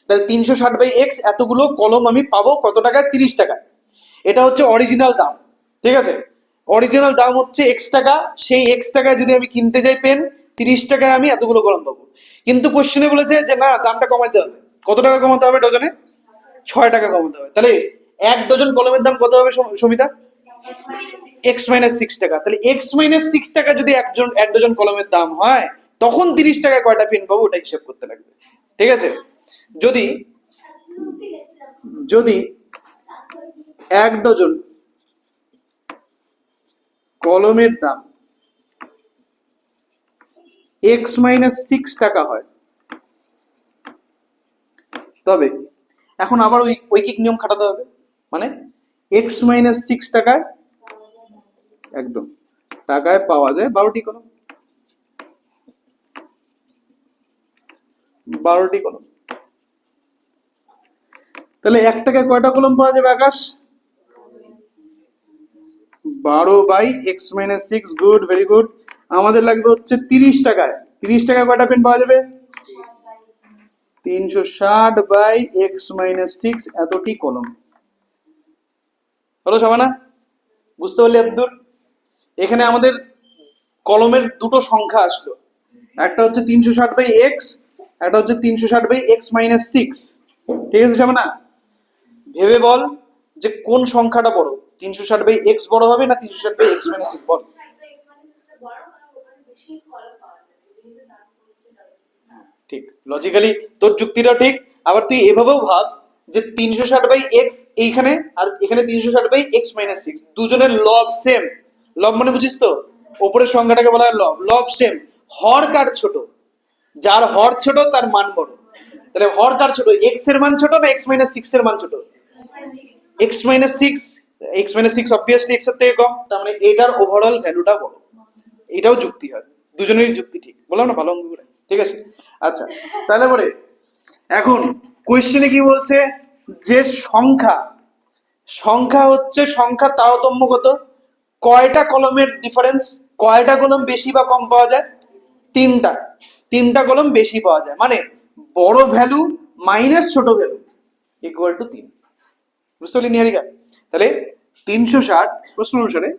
তাহলে 360/x এতগুলো কলম আমি পাবো কত টাকায়? 30 টাকায়। এটা হচ্ছে অরিজিনাল দাম, ঠিক আছে? অরিজিনাল দাম হচ্ছে x টাকা, সেই x টাকায় যদি আমি কিনতে যাই পেন, 30 টাকায় আমি এতগুলো কলম পাবো। কিন্তু কোশ্চেনে বলেছে যে না, দামটা কমাতে হবে। কত টাকা কমাতে হবে ডজনে? 6 টাকা কমাতে হবে। তাহলে 1 ডজন কলমের দাম কত হবে সমিতা? x - 6 টাকা। তাহলে x - 6 টাকা যদি 1 ডজন কলমের দাম হয়, তখন 30 টাকায় কয়টা পেন পাবো ওটা হিসাব করতে লাগবে, ঠিক আছে? যদি যদি 1 ডজন কলমের দাম x - 6 টাকা হয়, তবে এখন আবার ওই ঐকিক নিয়ম খাটাতে হবে। মানে x - 6 টাকায়, একদম, টাকায় পাওয়া যায় 12টি কলম। 12টি কলম। তাহলে 1 টাকায় কয়টা কলম পাওয়া যাবে আকাশ? 12/x - 6। Good, very good. আমাদের লাগবে হচ্ছে 30 টাকায়। 30 টাকায় কয়টা পেন পাওয়া যাবে? 360/x - 6 এতটি কলম। হলো সমানা? বুঝতে পারলি আব্দুল? এখানে আমাদের কলমের দুটো সংখ্যা আসলো, একটা হচ্ছে 360/x, একটা হচ্ছে 360/x - 6, ঠিক আছে সমানা? ভেবে বল যে কোন সংখ্যাটা বড়, 360/x বড় হবে না 360/x - 6 বল? ঠিক, লজিক্যালি তোর যুক্তিটাও ঠিক। আবার তুই এভাবেও ভাব যে 360/x এইখানে আর এখানে 360/x - 6, দুজনের লব সেম। লব মানে বুঝিস তো? উপরের সংখ্যাটাকে বলা হয় লব। লব সেম, হর কার ছোট? যার হর ছোট তার মান বড়। তাহলে হর কার ছোট? x এর মান ছোট না x - 6 এর মান ছোট? x - 6, x - 6 অবভিয়াসলি x এর থেকে কম, তার মানে এটার ওভারঅল ভ্যালুটা বড়। এটাও যুক্তি হয়, দুজনেরই যুক্তি ঠিক। বললাম না ভালো অঙ্ক করে, ঠিক আছে? আচ্ছা, তাহলে পরে এখন কোশ্চেনে কি বলছে? যে সংখ্যা, সংখ্যা হচ্ছে সংখ্যার তারতম্য কত? কয়টা কলমের ডিফারেন্স? কয়টা কলম বেশি বা কম পাওয়া যায়? 3টা। 3টা কলম বেশি পাওয়া যায়, মানে বড় ভ্যালু মাইনাস ছোট ভ্যালু ইকুয়াল টু 3। বুঝতে পারলি নিহারিকা? তাহলে 360 প্রশ্ন অনুসারে,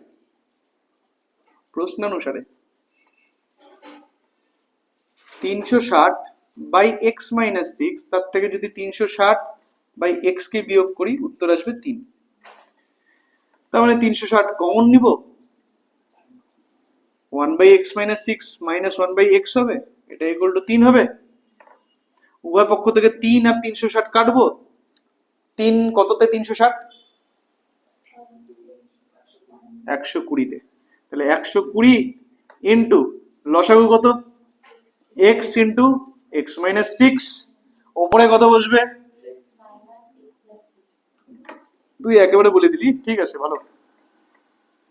প্রশ্ন অনুসারে 360/x - 6, তার থেকে যদি 360/x কে বিয়োগ করি উত্তর আসবে 3। তার মানে 360 কমন নিব, 1/x - 6 - 1/x হবে, এটা ইকুয়াল টু 3 হবে। উভয় পক্ষ থেকে 3 আর 360 কাটবো। 3 কততে 360? 120 তে। তাহলে 120 ইন্টু লসাগু কত? x ইন্টু x - 6, ওপরে কত বসবে? তুই একেবারে বলে দিলি, ঠিক আছে ভালো।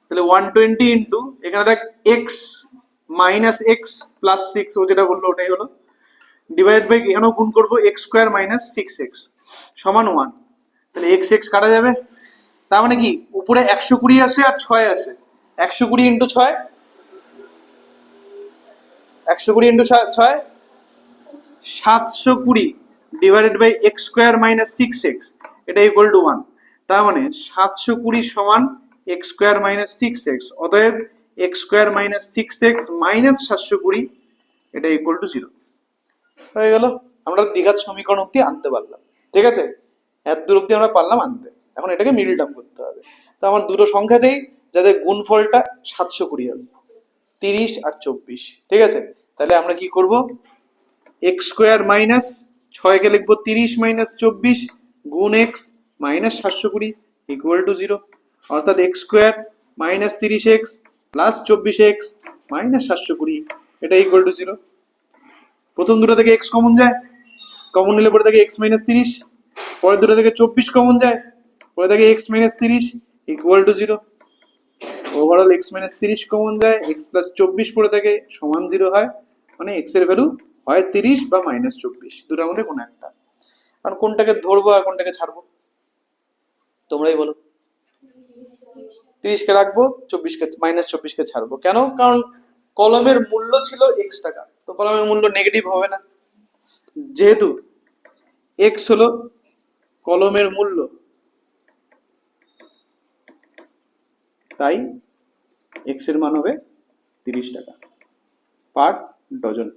তাহলে 120 ইন্টু এখানে দেখ x - x প্লাস 6, ও যেটা বললো ওটাই হলো, ডিভাইড বাই এখানেও গুণ করবো x² - 6x সমান 1। তাহলে x কাটা যাবে, তার মানে কি উপরে 120 আসে আর 6 আসে। 120 into 6, 120 into 6 720 divided by x² - 6x, এটা ইকুয়াল টু 1। তার মানে 720 সমান x² - 6x, অতএব x² - 6x মাইনাস 720, এটা ইকুয়াল টু 0 হয়ে গেল। আমরা দ্বিঘাত সমীকরণ অব্দি আনতে পারলাম, ঠিক আছে? এত দূর অব্দি আমরা পারলাম আনতে। এখন এটাকে মিডল টার্ম করতে হবে। তো আমার দুটো সংখ্যা চাই যাদের গুণফলটা 720 হবে, 30 আর 24, ঠিক আছে? তাহলে আমরা কি করব? x² - 6 কে লিখবো 30 - 24 গুণ x মাইনাস 720, ইকুয়াল টু 0, অর্থাৎ x square minus 30x plus 24x minus 720 এটা ইকুয়াল টু 0। প্রথম দুটো থেকে এক্স কমন যায়, কমন নিলে পরে থাকে এক্স মাইনাস 30, পরের দুটো থেকে 24 কমন যায়, পরে থাকে x minus 30 equal to 0। Overall x minus 30 common যায়, এক্স প্লাস 24 পরে থাকে সমান 0 হয়, মানে এক্স এর ভ্যালু হয় 30 বা মাইনাস 24, দুটার মধ্যে কোনো একটা। কারণ কোনটাকে ধরবো আর কোনটাকে ছাড়বো তোমরাই বলো। 30 কে রাখবো, 24 কে মাইনাস 24 কে ছাড়বো। কেন? কারণ কলমের মূল্য ছিল x টাকা, তো কলমের মূল্য নেগেটিভ হবে না। যেহেতু x হলো কলমের মূল্য, তাই x এর মান হবে 30 টাকা পার ডজন।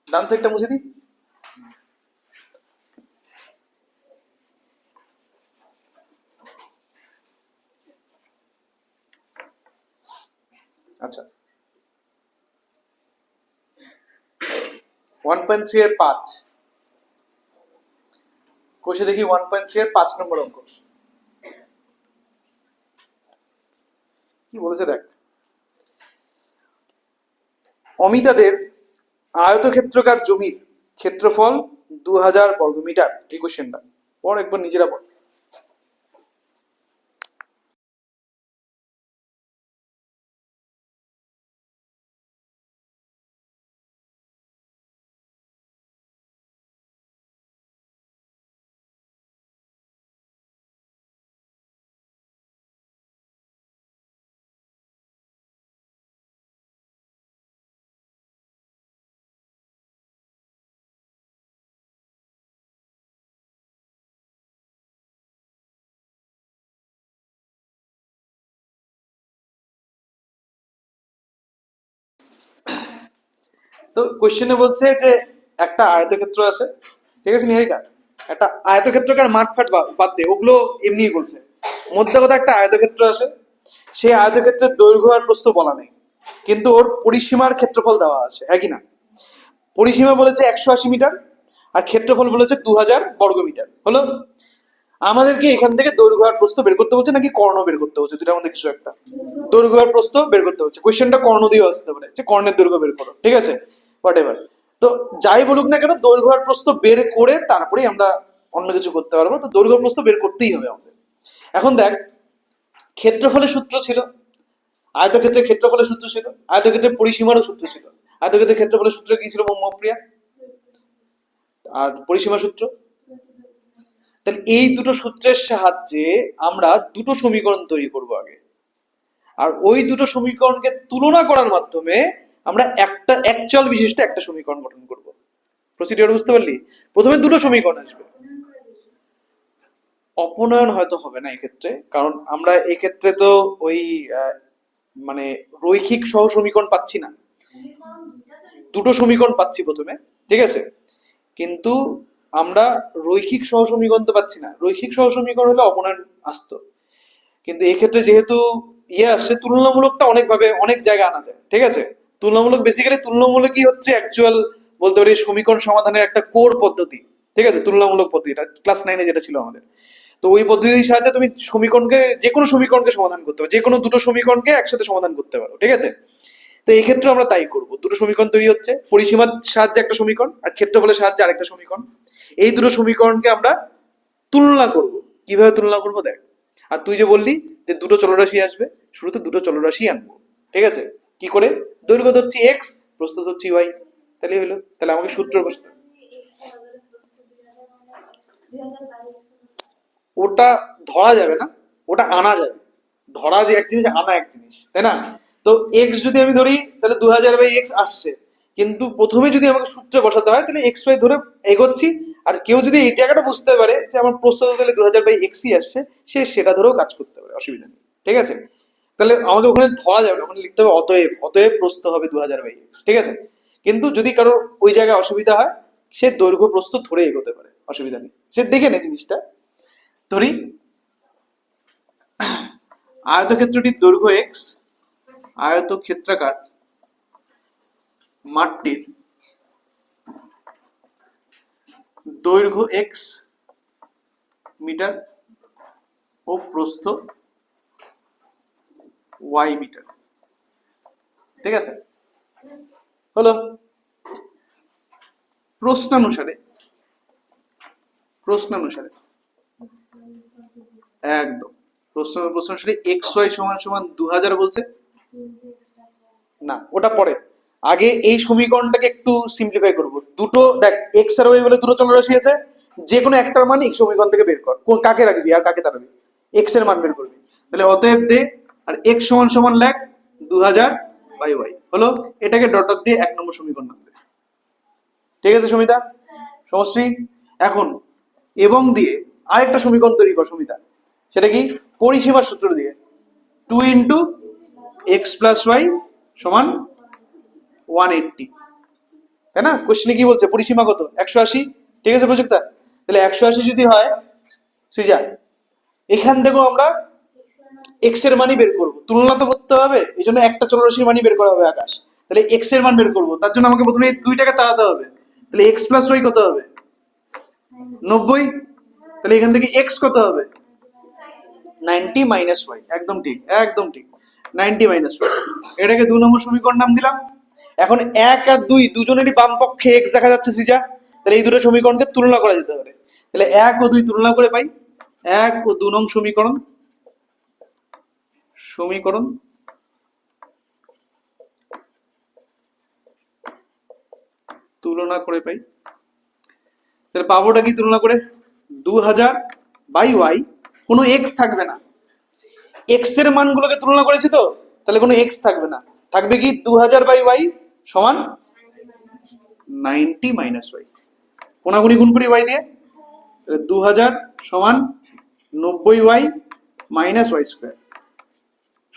ডান সাইডটা মুছে দিই। আচ্ছা, 1.3 এর 5 কোষে দেখি 1.3 এর 5 নম্বর অঙ্ক কি বলেছে দেখ। অমিতাদের আয়তক্ষেত্রাকার জমির ক্ষেত্রফল 2000 বর্গমিটার। এই কোশ্চেনটা পর একবার নিজেরা পড়। তো কোশ্চেনে বলছে যে একটা আয়তক্ষেত্র আছে, ঠিক আছে নিহারিকা, একটা আয়তক্ষেত্রকার মাঠ ফাট বাদ দে, ওগুলো এমনিই বলছে। মধ্যে কথা একটা আয়তক্ষেত্র আছে, সেই আয়তক্ষেত্রের দৈর্ঘ্য আর প্রস্থ বলা নেই, কিন্তু ওর পরিসীমার ক্ষেত্রফল দেওয়া আছে, হ্যাঁ কি না? পরিসীমা বলেছে 180 মিটার আর ক্ষেত্রফল বলেছে 2000 বর্গমিটার। হলো, আমাদেরকে এখান থেকে দৈর্ঘ্য আর প্রস্থ বের করতে হচ্ছে নাকি কর্ণ বের করতে হচ্ছে? দুটার মধ্যে কিছু একটা। দৈর্ঘ্য আর প্রস্থ বের করতে হচ্ছে। কোশ্চেনটা কর্ণ দিয়েও আসতে পারে যে কর্ণের দৈর্ঘ্য বের করো, ঠিক আছে, হোয়াট এভার। তো যাই বলুক না কেন, দৈর্ঘ্য আর প্রস্থ বের করে তারপরেই আমরা অন্য কিছু করতে পারবো। তো দৈর্ঘ্য প্রস্থ বের করতেই হবে আমাদের। এখন দেখ, ক্ষেত্রফলের সূত্র ছিল, আয়তক্ষেত্রের ক্ষেত্রফলের সূত্র ছিল, আয়তক্ষেত্রের পরিসীমারও সূত্র ছিল। আয়তক্ষেত্রের ক্ষেত্রফলের সূত্র কি ছিল মৌপ্রিয়া? আর পরিসীমা সূত্র? তাহলে এই দুটো সূত্রের সাহায্যে আমরা দুটো সমীকরণ তৈরি করব আগে, আর ওই দুটো সমীকরণকে তুলনা করার মাধ্যমে আমরা একটা একচল বিশিষ্ট একটা সমীকরণ গঠন করব। প্রসিডিওর বুঝতে পারলি? প্রথমে দুটো সমীকরণ আসবে। অপনয়ন হয়তো হবে না এক্ষেত্রে, কারণ আমরা এক্ষেত্রে তো ওই মানে রৈখিক সহ সমীকরণ পাচ্ছি না, দুটো সমীকরণ পাচ্ছি প্রথমে, ঠিক আছে, কিন্তু আমরা রৈখিক সহ সমীকরণ তো পাচ্ছি না। রৈখিক সহ সমীকরণ হলে অপনয়ন আসতো, কিন্তু এক্ষেত্রে যেহেতু আসছে, তুলনামূলকটা অনেকভাবে অনেক জায়গায় আনা যায়, ঠিক আছে। তুলনামূলক বেসিক্যালি তুলনামূলকই হচ্ছে অ্যাকচুয়াল বলতে পারি সমীকরণ সমাধানের একটা কোর পদ্ধতি, ঠিক আছে। তুলনামূলক পদ্ধতিটা ক্লাস 9-এ যেটা ছিল আমাদের, তো ওই পদ্ধতির সাহায্যে তুমি সমীকরণকে, যে কোনো সমীকরণকে সমাধান করতে পারো, যে কোনো দুটো সমীকরণকে একসাথে সমাধান করতে পারো, ঠিক আছে। তো এই ক্ষেত্রে আমরা তাই করব। দুটো সমীকরণ তৈরি হচ্ছে, পরিসীমার সাহায্যে একটা সমীকরণ আর ক্ষেত্রফলের সাহায্যে আরেকটা সমীকরণ। এই দুটো সমীকরণকে আমরা তুলনা করব। কিভাবে তুলনা করব দেখ। আর তুই যে বললি যে দুটো চলরাশি আসবে, শুরুতে দুটো চলরাশি আনবো, ঠিক আছে। কি করে? দৈর্ঘ্য ধরছি এক্স, প্রস্থ ধরছি ওয়াই, তাহলে হলো। তাহলে আমাকে সূত্র বসতে, ওটা ধরা যাবে না, ওটা আনা যাবে। ধরা যে এক জিনিস, আনা এক জিনিস, তাই না? তো এক্স যদি আমি ধরি তাহলে 2000/x আসছে, কিন্তু প্রথমে যদি আমাকে সূত্রে বসাতে হয় তাহলে এক্স ওয়াই ধরে এগোচ্ছি। আর কেউ যদি এই জায়গাটা বুঝতে পারে যে আমার প্রস্থ তাহলে 2000/xই আসছে, সে সেটা ধরেও কাজ করতে পারে, অসুবিধা নেই, ঠিক আছে? তাহলে আমাকে ওখানে ধরা যাবে না, ওখানে লিখতে হবে অতএব, অতএব প্রস্থ হবে 2000/x, ঠিক আছে? কিন্তু যদি কারোর ওই জায়গায় অসুবিধা হয়, সে দৈর্ঘ্য প্রস্থ ধরে এগোতে পারে, অসুবিধা নেই, সে দেখে নেয় জিনিসটা। ধরি আয়তক্ষেত্রটির দৈর্ঘ্য এক্স, আয়তক্ষেত্রাকার মাঠটির দৈর্ঘ্য এক্স মিটার ও প্রস্থ ওয়াই মিটার, ঠিক আছে? হলো। প্রশ্নানুসারে, প্রশ্নানুসারে একদম প্রশ্নানুসারে এক্স ওয়াই সমান সমান 2000 বলছে না, ওটা পরে। আগে এই সমীকরণটাকে একটু সিম্পলিফাই করব। দুটো দেখ, এক্স আর ওয়াই বলে দুটো চলরাশি আছে, যে কোনো একটার মান এই সমীকরণ থেকে বের কর, কাকে রাখবি আর কাকে তাড়াবি, এক্স এর মান বের করবি। তাহলে অতএব দে, আর এক্স সমান সমান লেখ 2000/y হলো। এটাকে ডট ডট দিয়ে 1 নম্বর সমীকরণ নামবে, ঠিক আছে সুমিতা? সমশ্রী, এখন এবং দিয়ে আরেকটা সমীকরণ তৈরি কর সুমিতা। সেটা কি? পরিসীমার সূত্র দিয়ে 2 × x + y সমান 180, তাই না? কোশ্চেনে কি বলছে? পরিসীমা কত? 180, ঠিক আছে প্রযুক্তা? তাহলে 180 যদি হয় সৃজা, এখান থেকেও আমরা এক্স এর মানই বের করব, তুলনা তো করতে হবে, এই জন্য একটা চলরাশির মানই বের করা হবে আকাশ। তাহলে এক্স এর মান বের করব, তার জন্য আমাকে প্রথমে এই 2টাকে তাড়াতে হবে। তাহলে x + y কত হবে? 90। তাহলে এখান থেকে x কত হবে? 90 - y, একদম ঠিক, একদম ঠিক, 90 - y। এটাকে 2 নম্বর সমীকরণ নাম দিলাম। এখন 1 আর 2 দুজনেরই বাম পক্ষে x দেখা যাচ্ছে সৃজা, তাহলে এই দুটো সমীকরণকে তুলনা করা যেতে পারে। তাহলে 1 ও 2 তুলনা করে পাই 1 ও 2 নং সমীকরণ, সমীকরণ তুলনা করে পাই। তাহলে পাবোটা কি তুলনা করে? 2000/y, কোনো x থাকবে না, x এর মানগুলোকে তুলনা করেছি তো, তাহলে কোনো x থাকবে না, থাকবে কি 2000/y সমান 90 - y। কোনাগুনি গুণ করি y দিয়ে, তাহলে 2000 সমান 90y - y²।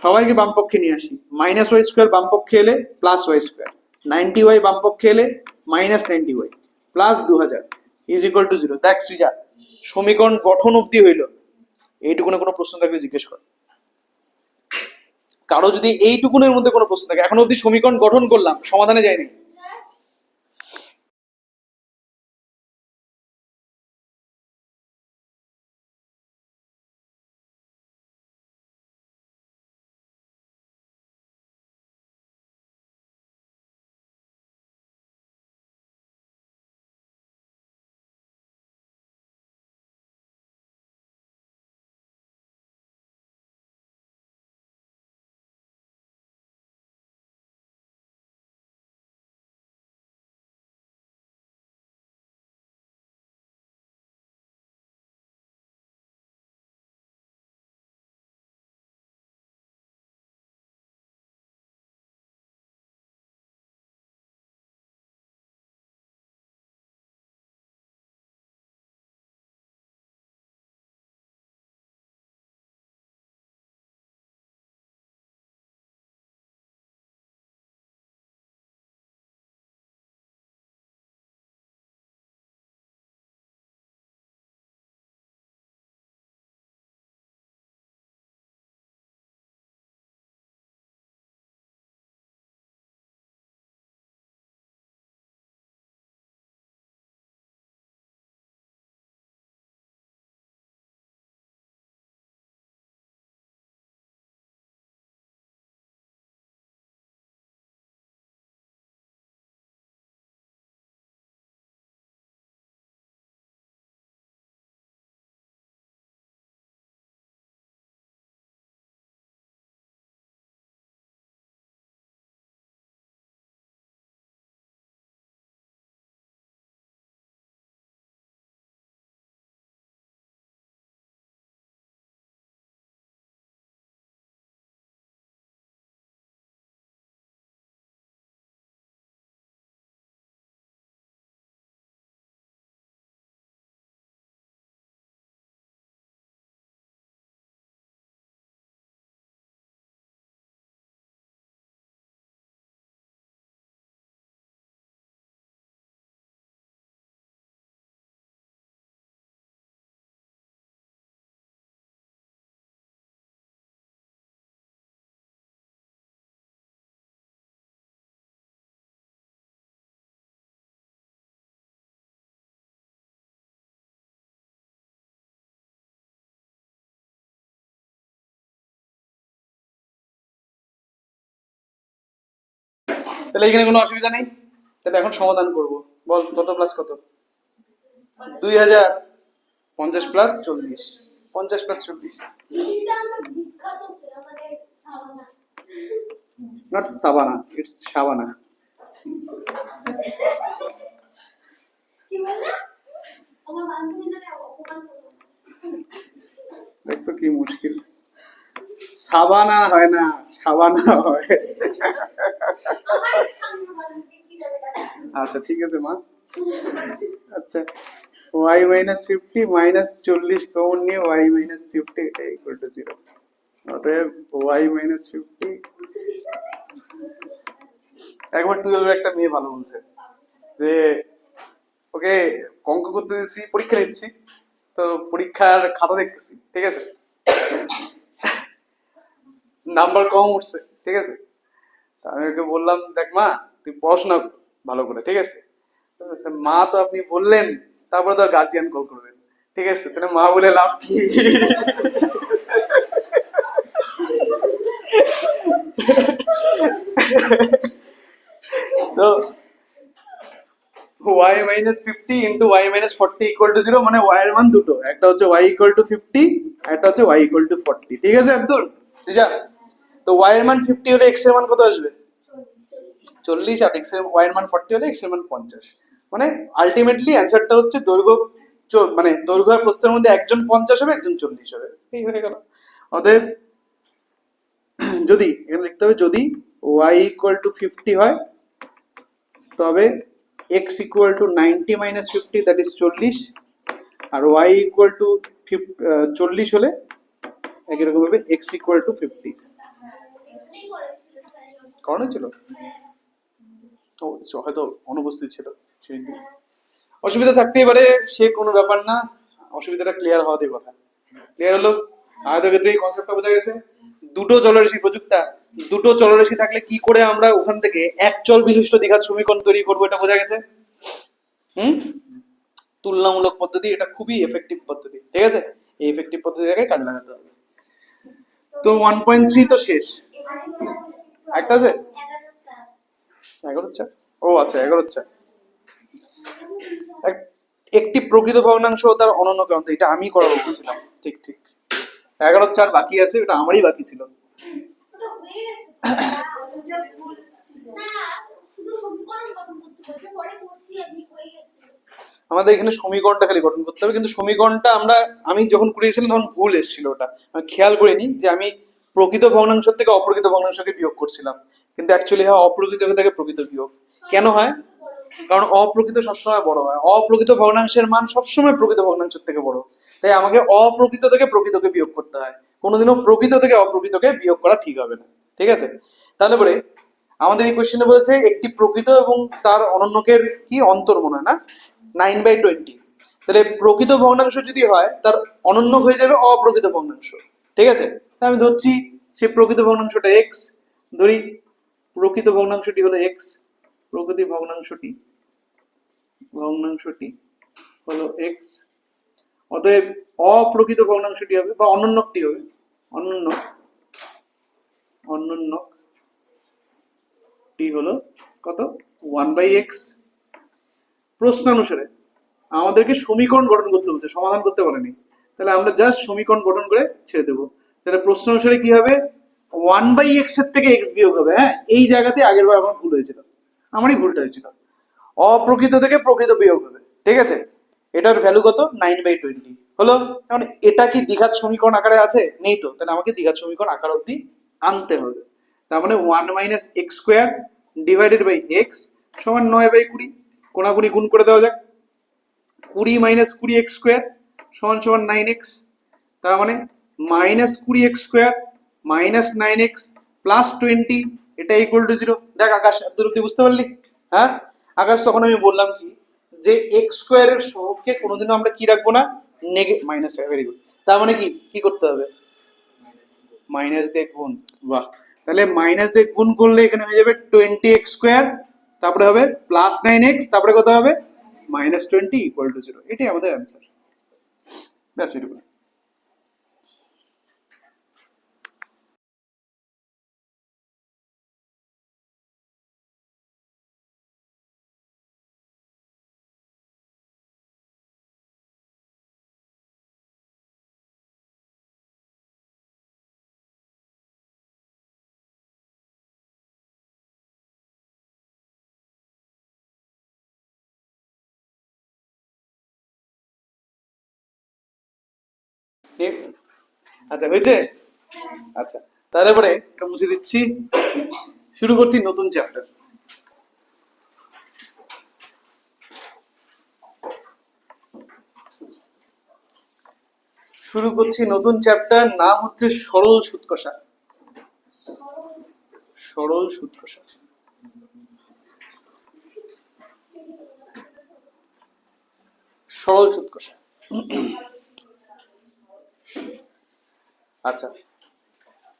সবাইকে বাম পক্ষে নিয়ে আসি, -y² বাম পক্ষে এলে +y², 90y বাম পক্ষে এলে -90y, +2000 = 0। দেখ সৃজা, সমীকরণ গঠন অবধি হইল। এইটুকুনে কোনো প্রশ্ন থাকলে জিজ্ঞেস কর। কারো যদি এইটুকুনের মধ্যে কোনো প্রশ্ন থাকে, এখন অবধি সমীকরণ গঠন করলাম, সমাধানে যায়নি। তাহলে এখানে কোনো অসুবিধা নেই। তাহলে এখন সমাধান করব। বল কত প্লাস কত? 2050 প্লাস 40, 50 প্লাস 40, এটা আমার বিখ্যাত সে আমাদের সাবানা। Not Sabana, it's Shabana. কি বললে? আমার বান্ধবীরা অপমান করলো। দেখ তো কি মুশকিল, সাবানা হয় না, শাবানা হয়। আমার সামনে বান্ধবী কি যাবে দাদা? আচ্ছা ঠিক আছে মা। আচ্ছা, y মাইনাস 50 মাইনাস 40 কমন নিয়ে y মাইনাস 50 এটা ইকুয়াল টু 0। অতএব y মাইনাস 50, একবার 12 একটা মেয়ে ভালো বলছে যে ওকে অঙ্ক করতে দিয়েছি, পরীক্ষা নিচ্ছি, তো পরীক্ষার খাতা দেখতেছি, ঠিক আছে, নাম্বার কম উঠছে, ঠিক আছে, তা আমি ওকে বললাম দেখ মা তুই পড়াশোনা কর ভালো করে, ঠিক আছে। তো বলছে, মা তো আপনি বললেন, তারপরে তো গার্জিয়ান কল করবেন, ঠিক আছে, তাহলে মা বলে লাভ কি? তো y minus 50 into y minus 40 equal to 0, মানে y এর মান দুটো, একটা হচ্ছে y ইকুয়াল টু 50, একটা হচ্ছে y ইকুয়াল টু 40, ঠিক আছে একদম বুঝা। তো y এর মান 50 হলে x এর মান কত আসবে? 40, আর x এর y এর মান 40 হলে x এর মান 50। মানে আলটিমেটলি অ্যানসারটা হচ্ছে দৈর্ঘ্য মানে দৈর্ঘ্য আর প্রস্থের মধ্যে একজন 50 হবে, একজন 40 হবে, এই হয়ে গেল। অতএব যদি এখানে লিখতে হবে যদি y ইকুয়াল টু 50 হয় তবে x equal to 90 minus 50 that is 40, আর y ইকুয়াল টু 40 হলে একই রকম ভাবে x ইকুয়াল টু 50 এটাই করেছিল স্যার। করানো ছিল। ও হয়তো অনুপস্থিত ছিল সেই দিন, অসুবিধা থাকতেই পারে, সে কোনো ব্যাপার না, অসুবিধাটা ক্লিয়ার হওয়াতে কথা। ক্লিয়ার হলো? আয়তক্ষেত্রে এই কনসেপ্টটা বোঝা গেছে। দুটো চলরাশি প্রযুক্তা, দুটো চলরাশি থাকলে কি করে আমরা ওখান থেকে এক চল বিশিষ্ট দ্বিঘাত সমীকরণ তৈরি করবো এটা বোঝা গেছে। হুম, তুলনামূলক পদ্ধতি, এটা খুবই এফেক্টিভ পদ্ধতি, ঠিক আছে, এই এফেক্টিভ পদ্ধতিটাকে কাজে লাগাতে হবে। তো 1.3 তো শেষ, একটা আছে 11 চার, ও আচ্ছা 11 চার। একটি প্রকৃত ভগ্নাংশ ও তার অনন্যকে অন্ত, এটা আমি করাবো বলছিলাম, ঠিক ঠিক। 11 চার বাকি আছে, এটা আমারই বাকি ছিল। ওটা হয়ে গেছে। ওটা ভুল ছিল। না, শুধু সমীকরণ গঠন করতে বলছে, পরে করছি আমি হয়ে গেছে। আমাদের এখানে সমীকরণটা খালি গঠন করতে হবে, কিন্তু সমীকরণটা আমি যখন করিয়েছিলাম তখন ভুল এসেছিল, ওটা আমি খেয়াল করিনি যে আমি প্রকৃত ভগ্নাংশ থেকে অপ্রকৃত ভগ্নাংশকে বিয়োগ করছিলাম, কিন্তু অ্যাকচুয়ালি হয় অপ্রকৃত থেকে প্রকৃত বিয়োগ। কেন হয়? কারণ অপ্রকৃত সবসময় বড় হয়, অপ্রকৃত ভগ্নাংশের মান সবসময় প্রকৃত ভগ্নাংশের থেকে বড়, তাই আমাকে অপ্রকৃত থেকে প্রকৃতকে বিয়োগ করতে হয়, কোনোদিনও প্রকৃত থেকে অপ্রকৃতকে বিয়োগ করা ঠিক হবে না, ঠিক আছে। তাহলে পরে আমাদের এই কোশ্চেনে বলেছে একটি প্রকৃত এবং তার অনন্যকের কি অন্তর মনে হয় না 9/20, তাহলে প্রকৃত ভগ্নাংশ যদি হয় তার অনন্য হয়ে যাবে অপ্রকৃত ভগ্নাংশ, ঠিক আছে। তা আমি ধরছি সেই প্রকৃত ভগ্নাংশটা এক্স, ধরি প্রকৃত ভগ্নাংশটি হলো এক্স, প্রকৃত ভগ্নাংশটি হলো এক্স, অতএব অপ্রকৃত ভগ্নাংশটি হবে বা অনন্যকটি হবে অনন্যকটি হলো কত 1/x। প্রশ্নানুসারে আমাদেরকে সমীকরণ গঠন করতে বলছে, সমাধান করতে বলেনি, তাহলে আমরা জাস্ট সমীকরণ গঠন করে ছেড়ে দেবো। তাহলে প্রশ্ন অনুসারে কি হবে 1/x এর থেকে x বিয়োগ হবে। হ্যাঁ, এই জায়গাতে আগের বার আমার ভুল হয়েছিল, আমারই ভুলটা হয়েছিল, অপ্রকৃত থেকে প্রকৃত বিয়োগ হবে, ঠিক আছে। এটার ভ্যালু কত 9/20 হলো। এখন এটা কি দ্বিঘাত সমীকরণ আকারে আছে? নেই তো, তাহলে আমাকে দ্বিঘাত সমীকরণ আকার অবধি আনতে হবে। তার মানে 1 minus x square divided by x সমান 9/20, কোনাকুনি গুণ করে দেওয়া যাক, 20 মাইনাস 20 এক্স স্কোয়ার সমান সমান 9x, তার মানে minus 20 x square minus 9x plus 20, এটা ইকুয়াল টু 0। দেখ আকাশ এত অব্দি বুঝতে পারলি? হ্যাঁ আকাশ, তখন আমি বললাম কি যে এক্স স্কোয়ারের সহগকে কোনোদিনও আমরা কি রাখবো না, মাইনাস, ভেরি গুড। তার মানে কি কি করতে হবে, মাইনাস দিয়ে গুণ, বাহ। তাহলে মাইনাস দিয়ে গুণ করলে এখানে হয়ে যাবে 20x স্কোয়ার, তারপরে হবে প্লাস 9x, তারপরে কত হবে -20 ইকুয়াল টু 0। এটাই আমাদের অ্যান্সার, ব্যাস এটুকু। ঠিক। আচ্ছা হয়েছে। আচ্ছা তাহলে পরে এটা মুছে দিচ্ছি, শুরু করছি নতুন চ্যাপ্টার। শুরু করছি নতুন চ্যাপ্টার, নাম হচ্ছে সরল সুদ কষা। সরল সুদ কষা। সরল সুদ কষা। আচ্ছা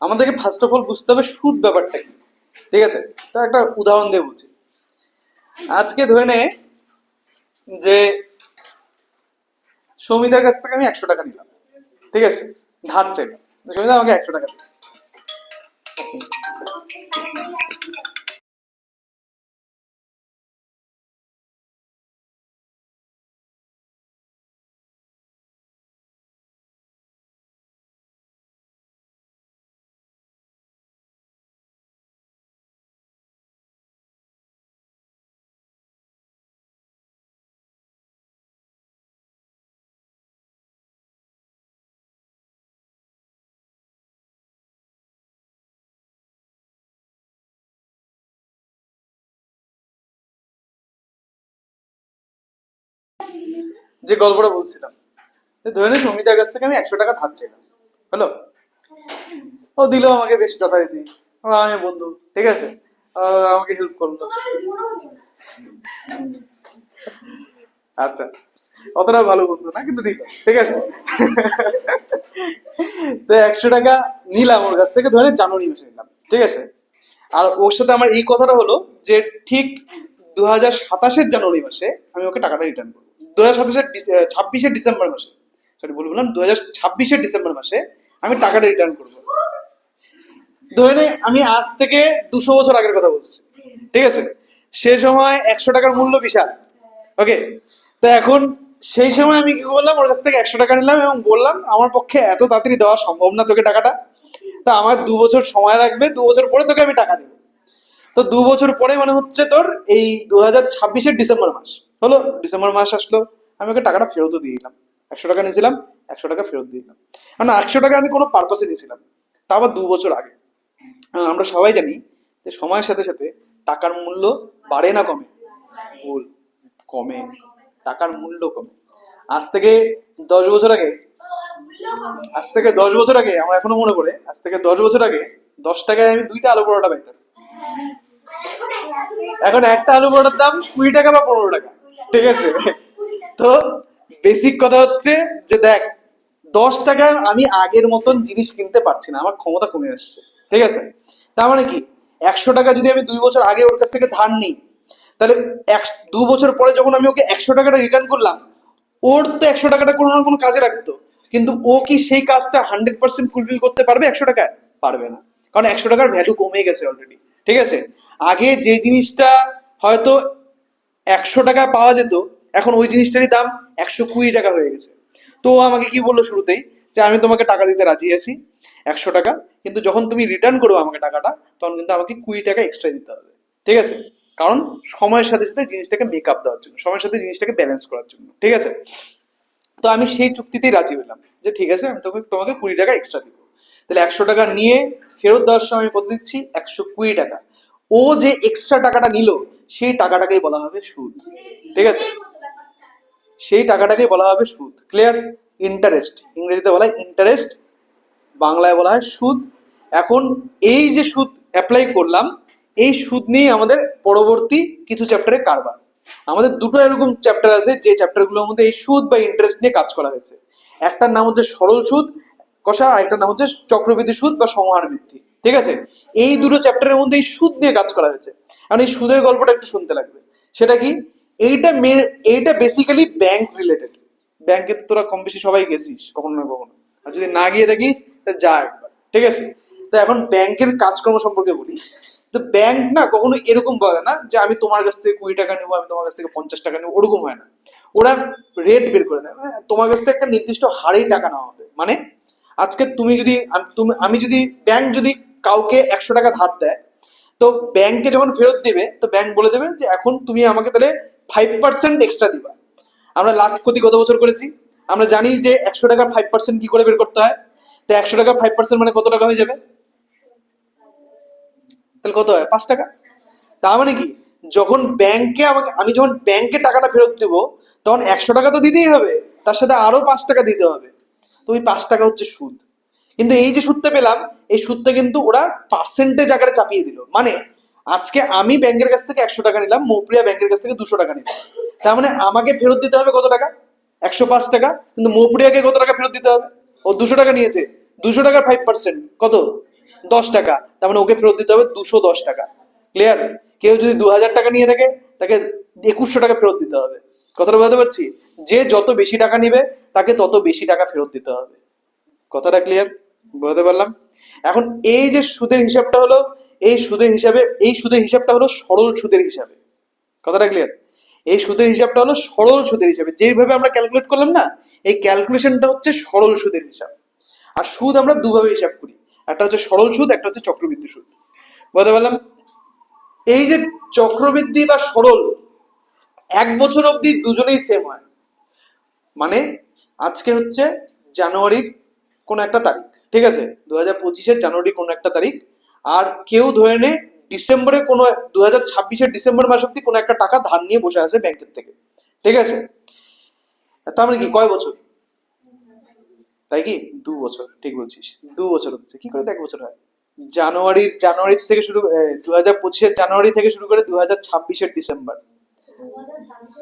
আমাদেরকে ফার্স্ট অফ অল বুঝতে হবে সুদ ব্যাপারটা কি। ঠিক আছে, তো একটা উদাহরণ দিয়ে বলছি। আজকে ধরে নে যে সৌমিতার কাছ থেকে আমি 100 টাকা নিলাম, ঠিক আছে, ধার চাইলাম, সৌমিতা আমাকে 100 টাকা দিল। যে গল্পটা বলছিলাম, যে ধরে নে সৌমিতার কাছ থেকে আমি 100 টাকা ধার চাইলাম, হলো, ও দিল আমাকে বেশ যথারীতি, আমি বন্ধু, ঠিক আছে, আমাকে হেল্প করলো। আচ্ছা অতটা ভালো বন্ধু না কিন্তু দিল, ঠিক আছে। তো 100 টাকা নিলাম ওর কাছ থেকে, ধরে জানুয়ারি মাসে নিলাম, ঠিক আছে। আর ওর সাথে আমার এই কথাটা হলো যে ঠিক 2027-এর জানুয়ারি মাসে আমি ওকে টাকাটা রিটার্ন করবো। 2027-এর 26-এর ডিসেম্বর মাসে, সরি ভুল বললাম, 2026-এর ডিসেম্বর মাসে আমি টাকাটা রিটার্ন করবো। ধরে নে আমি আজ থেকে 200 বছর আগের কথা বলছি, ঠিক আছে। সে সময় 100 টাকার মূল্য বিশাল, ওকে। তো এখন সেই সময় আমি কি করলাম, ওর কাছ থেকে 100 টাকা নিলাম এবং বললাম আমার পক্ষে এত তাড়াতাড়ি দেওয়া সম্ভব না তোকে টাকাটা, তা আমার 2 বছর সময় লাগবে, 2 বছর পরে তোকে আমি টাকা দেবো। তো 2 বছর পরে মানে হচ্ছে তোর এই 2026-এর ডিসেম্বর মাস হলো, ডিসেম্বর মাস আসলো, আমি ওকে টাকাটা ফেরতও দিয়ে দিলাম। 100 টাকা নিয়েছিলাম, 100 টাকা ফেরত দিয়ে দিলাম। কারণ 100 টাকা আমি কোনো পারপাসে নিয়েছিলাম, তা আবার 2 বছর আগে। আমরা সবাই জানি যে সময়ের সাথে সাথে টাকার মূল্য বাড়ে না কমে? ভুল, কমে। টাকার মূল্য কমে। আজ থেকে 10 বছর আগে, আজ থেকে 10 বছর আগে আমার এখনো মনে পড়ে, আজ থেকে 10 বছর আগে 10 টাকায় আমি 2টা আলু পরোটা পাইতাম। এখন একটা আলু পরোটার দাম 20 টাকা বা 15 টাকা, ঠিক আছে। তো বেসিক কথা হচ্ছে যে দেখ, 10 টাকায় আমি আগের মতন জিনিস কিনতে পারছি না, আমার ক্ষমতা কমে আসছে, ঠিক আছে। তার মানে কি, 100 টাকা যদি আমি 2 বছর আগে ওর কাছ থেকে ধার নিই, তাহলে 2 বছর পরে যখন আমি ওকে 100 টাকাটা রিটার্ন করলাম, ওর তো 100 টাকাটা কোনো না কোনো কাজে লাগতো, কিন্তু ও কি সেই কাজটা 100% ফুলফিল করতে পারবে 100 টাকায়? পারবে না, কারণ 100 টাকার ভ্যালু কমে গেছে অলরেডি, ঠিক আছে। আগে যে জিনিসটা হয়তো 100 টাকায় পাওয়া যেত, এখন ওই জিনিসটারই দাম 120 টাকা হয়ে গেছে। তো ও আমাকে কি বললো শুরুতেই, যে আমি তোমাকে টাকা দিতে রাজি আছি 100 টাকা, কিন্তু যখন তুমি রিটার্ন করো আমাকে টাকাটা, তখন কিন্তু আমাকে 20 টাকা এক্সট্রা দিতে হবে, ঠিক আছে। কারণ সময়ের সাথে সাথে জিনিসটাকে মেক আপ দেওয়ার জন্য, সময়ের সাথে জিনিসটাকে ব্যালেন্স করার জন্য, ঠিক আছে। তো আমি সেই চুক্তিতেই রাজি হলাম যে ঠিক আছে, আমি তোমাকে 20 টাকা এক্সট্রা দিব। তাহলে 100 টাকা নিয়ে ফেরত দেওয়ার সময় আমি কত দিচ্ছি? 120 টাকা। ও যে এক্সট্রা টাকাটা নিল, সেই টাকাটাকেই বলা হবে সুদ, ঠিক আছে। সেই টাকাটাকেই বলা হবে সুদ। ক্লিয়ার? ইন্টারেস্ট, ইংরেজিতে বলা হয় ইন্টারেস্ট, বাংলায় বলা হয় সুদ। এখন এই যে সুদ অ্যাপ্লাই করলাম, এই সুদ নিয়ে আমাদের পরবর্তী কিছু চ্যাপ্টারে কারবার। আমাদের দুটো এরকম চ্যাপ্টার আছে যে চ্যাপ্টারগুলোর মধ্যে এই সুদ বা ইন্টারেস্ট নিয়ে কাজ করা হয়েছে। একটার নাম হচ্ছে সরল সুদ কষা, আর একটার নাম হচ্ছে চক্রবৃদ্ধি সুদ বা সমহার বৃদ্ধি, ঠিক আছে। এই দুটো চ্যাপ্টারের মধ্যে এই সুদ নিয়ে কাজ করা হয়েছে। কারণ এই সুদের গল্পটা একটু শুনতে লাগবে। সেটা কি? এইটা বেসিক্যালি ব্যাংক রিলেটেড। ব্যাংকে তো তোরা কম বেশি সবাই গেছিস কখনো না কখনো, আর যদি না গিয়ে থাকিস তা যা একবার, ঠিক আছে। তো এখন ব্যাংকের কাজকর্ম সম্পর্কে বলি। তো ব্যাংক না কখনো এরকম বলে না যে আমি তোমার কাছ থেকে 20 টাকা নেবো, আমি তোমার কাছ থেকে 50 টাকা নেবো, ওরকম হয় না। ওরা রেট বের করে দেয়, তোমার কাছ থেকে একটা নির্দিষ্ট হারেই টাকা নেওয়া হবে। মানে আজকে তুমি যদি আমি যদি ব্যাংক যদি কাউকে 100 টাকা ধার দেয়, তো ব্যাংকে যখন ফেরত দিবে, তো ব্যাংক বলে দেবে যে এখন তুমি আমাকে তাহলে 5% এক্সট্রা দিবা। আমরা লাখ ক্ষতি কত বছর করেছি? আমরা জানি যে 100 টাকার 5% কি করে বের করতে হয়। তো 100 টাকার 5% মানে কত টাকা হয়ে যাবে? তাহলে কত হয়? 5 টাকা। তার মানে কি, যখন ব্যাংকে আমি যখন ব্যাংকে টাকাটা ফেরত দেবো, তখন 100 টাকা তো দিতেই হবে, তার সাথে আরো 5 টাকা দিতে হবে। তো ওই 5 টাকা হচ্ছে সুদ। কিন্তু এই যে সুদটা পেলাম, এই সুদটা কিন্তু ওরা পার্সেন্টেজ আকারে চাপিয়ে দিল। মানে আজকে আমি ব্যাংকের কাছ থেকে 100 টাকা নিলাম, মৌপ্রিয়া ব্যাংকের কাছ থেকে 200 টাকা নিলাম, তার মানে আমাকে ফেরত দিতে হবে কত টাকা? 105 টাকা। কিন্তু মৌপ্রিয়াকে কত টাকা ফেরত দিতে হবে? ও 200 টাকা নিয়েছে, 200 টাকার 5% কত? 10 টাকা। তার মানে ওকে ফেরত দিতে হবে 210 টাকা। ক্লিয়ার? কেউ যদি 2000 টাকা নিয়ে থাকে, তাকে 2100 টাকা ফেরত দিতে হবে। কথাটা বুঝতে পারছি? যে যত বেশি টাকা নিবে, তাকে তত বেশি টাকা ফেরত দিতে হবে। কথাটা ক্লিয়ার? বুঝতে পারলাম? এখন এই যে সুদের হিসাবটা হলো, এই সুদের হিসাবটা হলো সরল সুদের হিসাবে। কথাটা ক্লিয়ার? এই সুদের হিসাবটা হলো সরল সুদের হিসাবে, যেভাবে আমরা ক্যালকুলেট করলাম না, এই ক্যালকুলেশনটা হচ্ছে সরল সুদের হিসাব। আর সুদ আমরা দুভাবে হিসাব করি, একটা হচ্ছে সরল সুদ, একটা হচ্ছে চক্রবৃদ্ধি সুদ। বুঝতে পারলাম? এই যে চক্রবৃদ্ধি বা সরল, 1 বছর অবধি দুজনেই সেম হয়। মানে আজকে হচ্ছে জানুয়ারির কোন একটা তারিখ, ঠিক আছে, 2025-এর জানুয়ারি কোন একটা তারিখ, আর কেউ ধরে নে ডিসেম্বরে কোনো 2026-এর ডিসেম্বর মাস অব্দি কোনো একটা টাকা ধার নিয়ে বসে আছে ব্যাংকের থেকে, ঠিক আছে। তার মানে কি কয় বছর? তাই কি 2 বছর? ঠিক বলছিস, 2 বছর হচ্ছে। কি করে 1 বছর হয়? জানুয়ারি থেকে শুরু, 2025-এর জানুয়ারি থেকে শুরু করে 2026-এর ডিসেম্বর।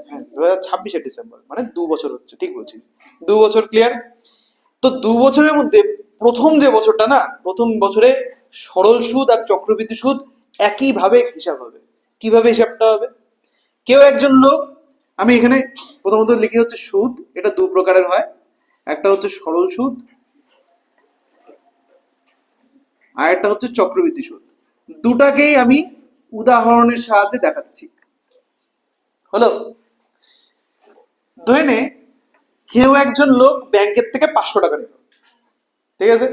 হ্যাঁ, 2026-এর ডিসেম্বর মানে 2 বছর হচ্ছে, ঠিক বলছিস, 2 বছর। ক্লিয়ার? তো 2 বছরের মধ্যে প্রথম যে বছরটা না, প্রথম বছরে সরল সুদ আর চক্রবৃদ্ধি সুদ একই ভাবে হিসাব হবে। কিভাবে হিসাবটা হবে? কেউ একজন লোক, আমি এখানে প্রথমত লিখি হচ্ছে সুদ, এটা 2 প্রকারের হয়। একটা হচ্ছে সরল সুদ, আর একটা হচ্ছে চক্রবৃদ্ধি সুদ। দুটাকেই আমি উদাহরণের সাহায্যে দেখাচ্ছি। হলো? ধরে নে কেউ একজন লোক ব্যাংকের থেকে 500 টাকা নিল, ঠিক আছে।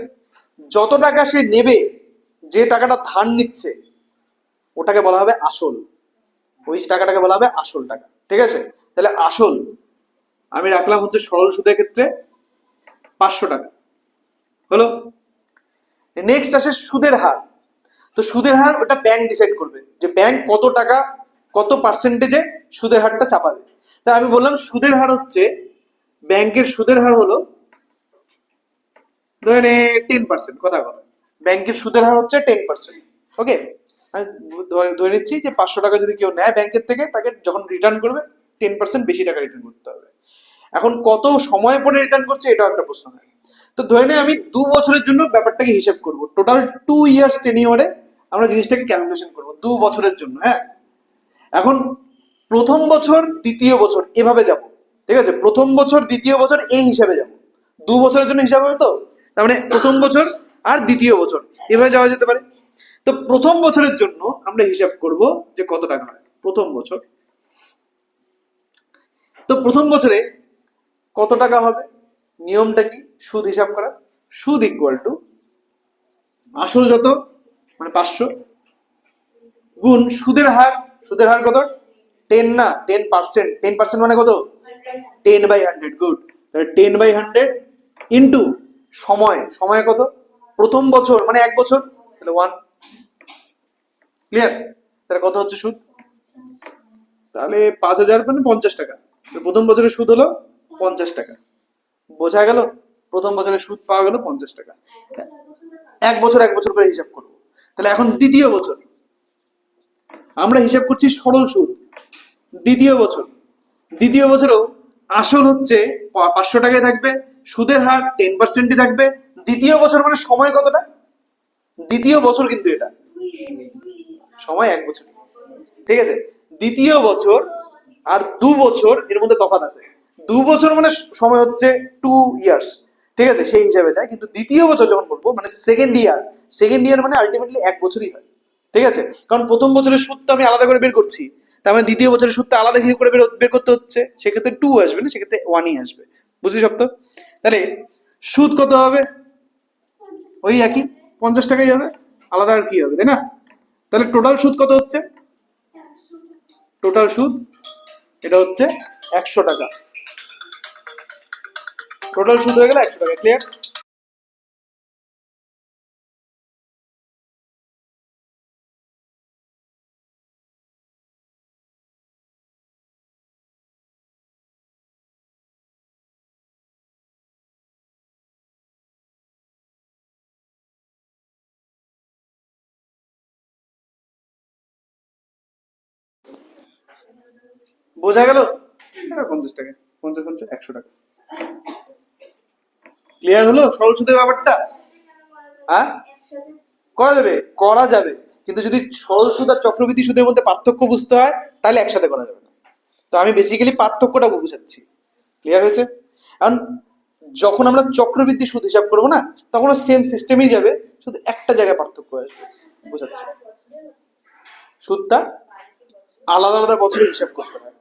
যত টাকা সে নেবে, যে টাকাটা ধার নিচ্ছে, ওটাকে বলা হবে আসল। ওই টাকাটাকে বলা হবে আসল টাকা, ঠিক আছে। তাহলে আসল আমি রাখলাম হচ্ছে সরল সুদের ক্ষেত্রে 500 টাকা। হলো? নেক্সট আসে সুদের হার। তো সুদের হার ওটা ব্যাংক ডিসাইড করবে, যে ব্যাংক কত টাকা, কত পার্সেন্টেজে সুদের হারটা চাপাবে। তাই আমি বললাম সুদের হার হচ্ছে, ব্যাংকের সুদের হার হলো ধরে 10%। কথা কথা, ব্যাংকের সুদের হার হচ্ছে 10%। ওকে, আমি ধরে নিচ্ছি যে 500 টাকা যদি কেউ নেয় ব্যাংকের থেকে, তাকে যখন রিটার্ন করবে 10% বেশি টাকা রিটার্ন করতে হবে। এখন কত সময় পরে রিটার্ন করছে, এটাও একটা প্রশ্ন হয়। তো ধরে নে আমি 2 বছরের জন্য ব্যাপারটাকে হিসাব করব, টোটাল 2 ইয়ার্স টেনিওরে আমরা জিনিসটাকে ক্যালকুলেশন করব 2 বছরের জন্য। হ্যাঁ, এখন প্রথম বছর দ্বিতীয় বছর এভাবে যাব, ঠিক আছে। প্রথম বছর দ্বিতীয় বছর এই হিসাবে যাব, 2 বছরের জন্য হিসাব হবে। তো তার মানে প্রথম বছর আর দ্বিতীয় বছর এভাবে যাওয়া যেতে পারে। তো প্রথম বছরের জন্য আমরা হিসাব করব যে কত টাকা হয় প্রথম বছর। তো প্রথম বছরে কত টাকা হবে? নিয়মটা কি? সুদ হিসাব করা। সুদ ইকুয়াল টু আসল যত, মানে 500, গুণ সুদের হার। সুদের হার কত? 10 না, 10%। 10% মানে কত? 10/100। গুড। তাহলে 10/100 ইন্টু সময়। সময় কত? প্রথম বছর মানে 1 বছর, তাহলে 1। ক্লিয়ার? তাহলে কত হচ্ছে সুদ? তাহলে 5000 মানে 50 টাকা। প্রথম বছরের সুদ হলো 50 টাকা। বোঝা গেল? প্রথম বছরের সুদ পাওয়া গেল 50 টাকা। 1 বছর করে হিসাব করবো। তাহলে এখন দ্বিতীয় বছর আমরা হিসাব করছি সরল সুদ। দ্বিতীয় বছরেও আসল হচ্ছে 500 টাকায় থাকবে, সুদের হার 10%ই থাকবে। দ্বিতীয় বছর মানে সময় কতটা? দ্বিতীয় বছর কিন্তু এটা সময় 1 বছর, ঠিক আছে। দ্বিতীয় বছর আর 2 বছর এর মধ্যে তফাৎ আছে। 2 বছর মানে সময় হচ্ছে 2 ইয়ার্স, ঠিক আছে, সেই হিসাবে যায়। কিন্তু দ্বিতীয় বছর যখন বলবো মানে সেকেন্ড ইয়ার মানে আলটিমেটলি 1 বছরই হয়, ঠিক আছে। কারণ প্রথম বছরের সুদটা আমি আলাদা করে বের করছি, তার মানে দ্বিতীয় বছরের সুদটা আলাদা করে বের করতে হচ্ছে, সেক্ষেত্রে 2 আসবে না, সেক্ষেত্রে 1ই আসবে। বুঝলি সব? তো তাহলে সুদ কত হবে? ওই একই 50 টাকাই হবে, আলাদা আর কি হবে, তাই না? তাহলে টোটাল সুদ কত হচ্ছে? টোটাল সুদ এটা হচ্ছে 100 টাকা। টোটাল সুদ হয়ে গেল 100 টাকা। ক্লিয়ার? বোঝা গেল? এটা 50 টাকা, 50 50 100 টাকা। ক্লিয়ার হলো সরল সুদের ব্যাপারটা? হ্যাঁ, একসাথে করা যাবে, করা যাবে, কিন্তু যদি সরল সুদ আর চক্রবৃদ্ধি সুদের মধ্যে পার্থক্য বুঝতে হয় তাহলে একসাথে করা যাবে না। তো আমি বেসিক্যালি পার্থক্যটা বুঝাচ্ছি। ক্লিয়ার হয়েছে? কারণ যখন আমরা চক্রবৃদ্ধি সুদ হিসাব করবো না, তখন সেম সিস্টেমই যাবে, শুধু একটা জায়গায় পার্থক্য আসবে। বুঝাচ্ছি, সুদটা আলাদা আলাদা বছরে হিসাব করতে হয়।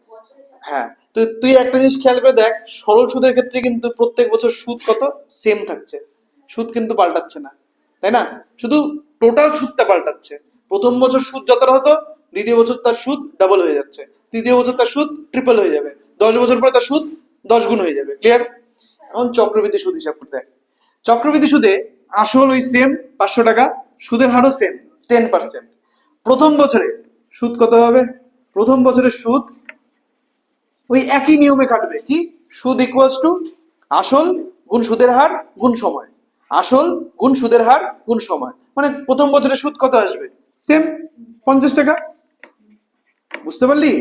হ্যাঁ, তো তুই একটা জিনিস খেয়াল করে দেখ, সরল সুদের ক্ষেত্রে কিন্তু প্রত্যেক বছর সুদ কত সেম থাকছে, সুদ কিন্তু পাল্টাচ্ছে না, তাই না? শুধু টোটাল সুদটা পাল্টাচ্ছে। প্রথম বছর সুদ যতটা হতো, দ্বিতীয় বছর তার সুদ ডাবল হয়ে যাচ্ছে, তৃতীয় বছর তার সুদ ট্রিপল হয়ে যাবে, 10 বছর পরে তার সুদ 10 গুণ হয়ে যাবে। ক্লিয়ার? এখন চক্রবৃদ্ধি সুদ হিসাব করতে দেখ। চক্রবৃদ্ধি সুদে আসল ওই সেম 500 টাকা, সুদের হারও সেম 10%। প্রথম বছরে সুদ কত হবে? প্রথম বছরের সুদ ওই একই নিয়মে কাটবে, কি? সুদ ইকুয়ালস টু আসল গুণ সুদের হার গুণ সময়, আসল গুণ সুদের হার গুণ সময়। মানে প্রথম বছরের সুদ কত আসবে? সেম 50 টাকা। বুঝতে পারলি?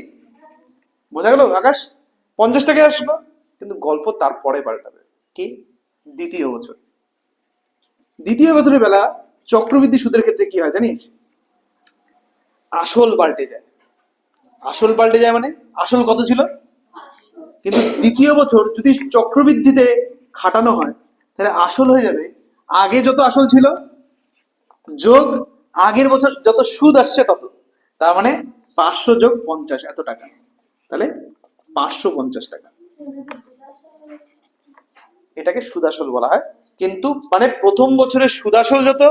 বোঝা গেল আকাশ? 50 টাকায় আসলো, কিন্তু গল্প তারপরে পাল্টাবে, কি? দ্বিতীয় বছর। দ্বিতীয় বছরের বেলা চক্রবৃদ্ধি সুদের ক্ষেত্রে কি হয় জানিস? আসল পাল্টে যায়। আসল পাল্টে যায় মানে আসল কত ছিল, কিন্তু দ্বিতীয় বছর যদি চক্রবৃদ্ধিতে খাটানো হয় তাহলে আসল হয়ে যাবে আগে যত আসল ছিল যোগ আগের বছর যত সুদ আসছে তত। তার মানে 500 যোগ 50 এত টাকা, তাহলে 550 টাকা। এটাকে সুদাসল বলা হয়। কিন্তু মানে প্রথম বছরের সুদাসল যত,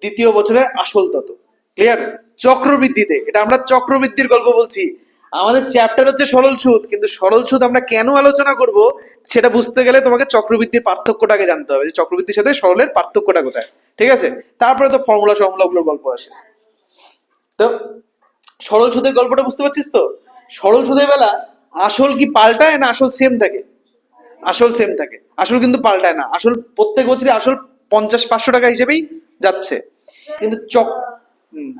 দ্বিতীয় বছরের আসল তত। ক্লিয়ার? চক্রবৃদ্ধিতে, এটা আমরা চক্রবৃদ্ধির গল্প বলছি। আমাদের চ্যাপ্টার হচ্ছে সরল সুদ, কিন্তু সরল সুদ আমরা কেন আলোচনা করব সেটা বুঝতে গেলে তোমাকে চক্রবৃদ্ধির পার্থক্যটাকে জানতে হবে, যে চক্রবৃদ্ধির সাথে সরলের পার্থক্যটা কোথায়। ঠিক আছে? তারপরে তো ফর্মুলা গুলোর গল্প আসে। তো সরল সুদের গল্পটা বুঝতে পারছিস তো? সরল সুদের বেলা আসল কি পাল্টায় না আসল সেম থাকে? আসল সেম থাকে, আসল কিন্তু পাল্টায় না। আসল প্রত্যেক বছরই আসল 50 500 টাকা হিসেবেই যাচ্ছে, কিন্তু হুম,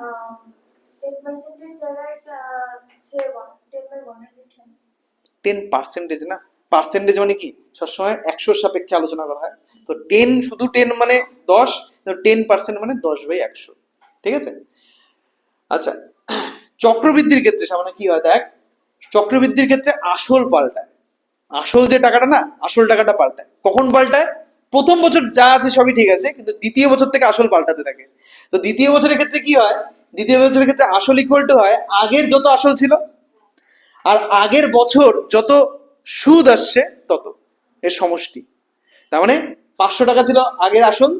10% জায়গায় হচ্ছে 10% না, পার্সেন্টেজ মানে কি সবসময় 100 সাপেক্ষে আলোচনা করা হয়। তো 10, শুধু 10 মানে 10, 10% মানে 10/100। ঠিক আছে? আচ্ছা, চক্রবৃদ্ধির ক্ষেত্রে সামান্য কি হয় দেখ, চক্রবৃদ্ধির ক্ষেত্রে আসল পাল্টায়। আসল যে টাকাটা না, আসল টাকাটা পাল্টায়। কখন পাল্টায়? প্রথম বছর যা আছে সবই ঠিক আছে, কিন্তু দ্বিতীয় বছর থেকে আসল পাল্টাতে থাকে। তো দ্বিতীয় বছরের ক্ষেত্রে কি হয়? দ্বিতীয় বছরের ক্ষেত্রে আসল ইকুয়াল টু হয় আগের যত আসল ছিল আর আগের বছর যত সুদ আসছে তত, এর সমষ্টি। তার মানে 500 টাকা ছিল আগের আসল,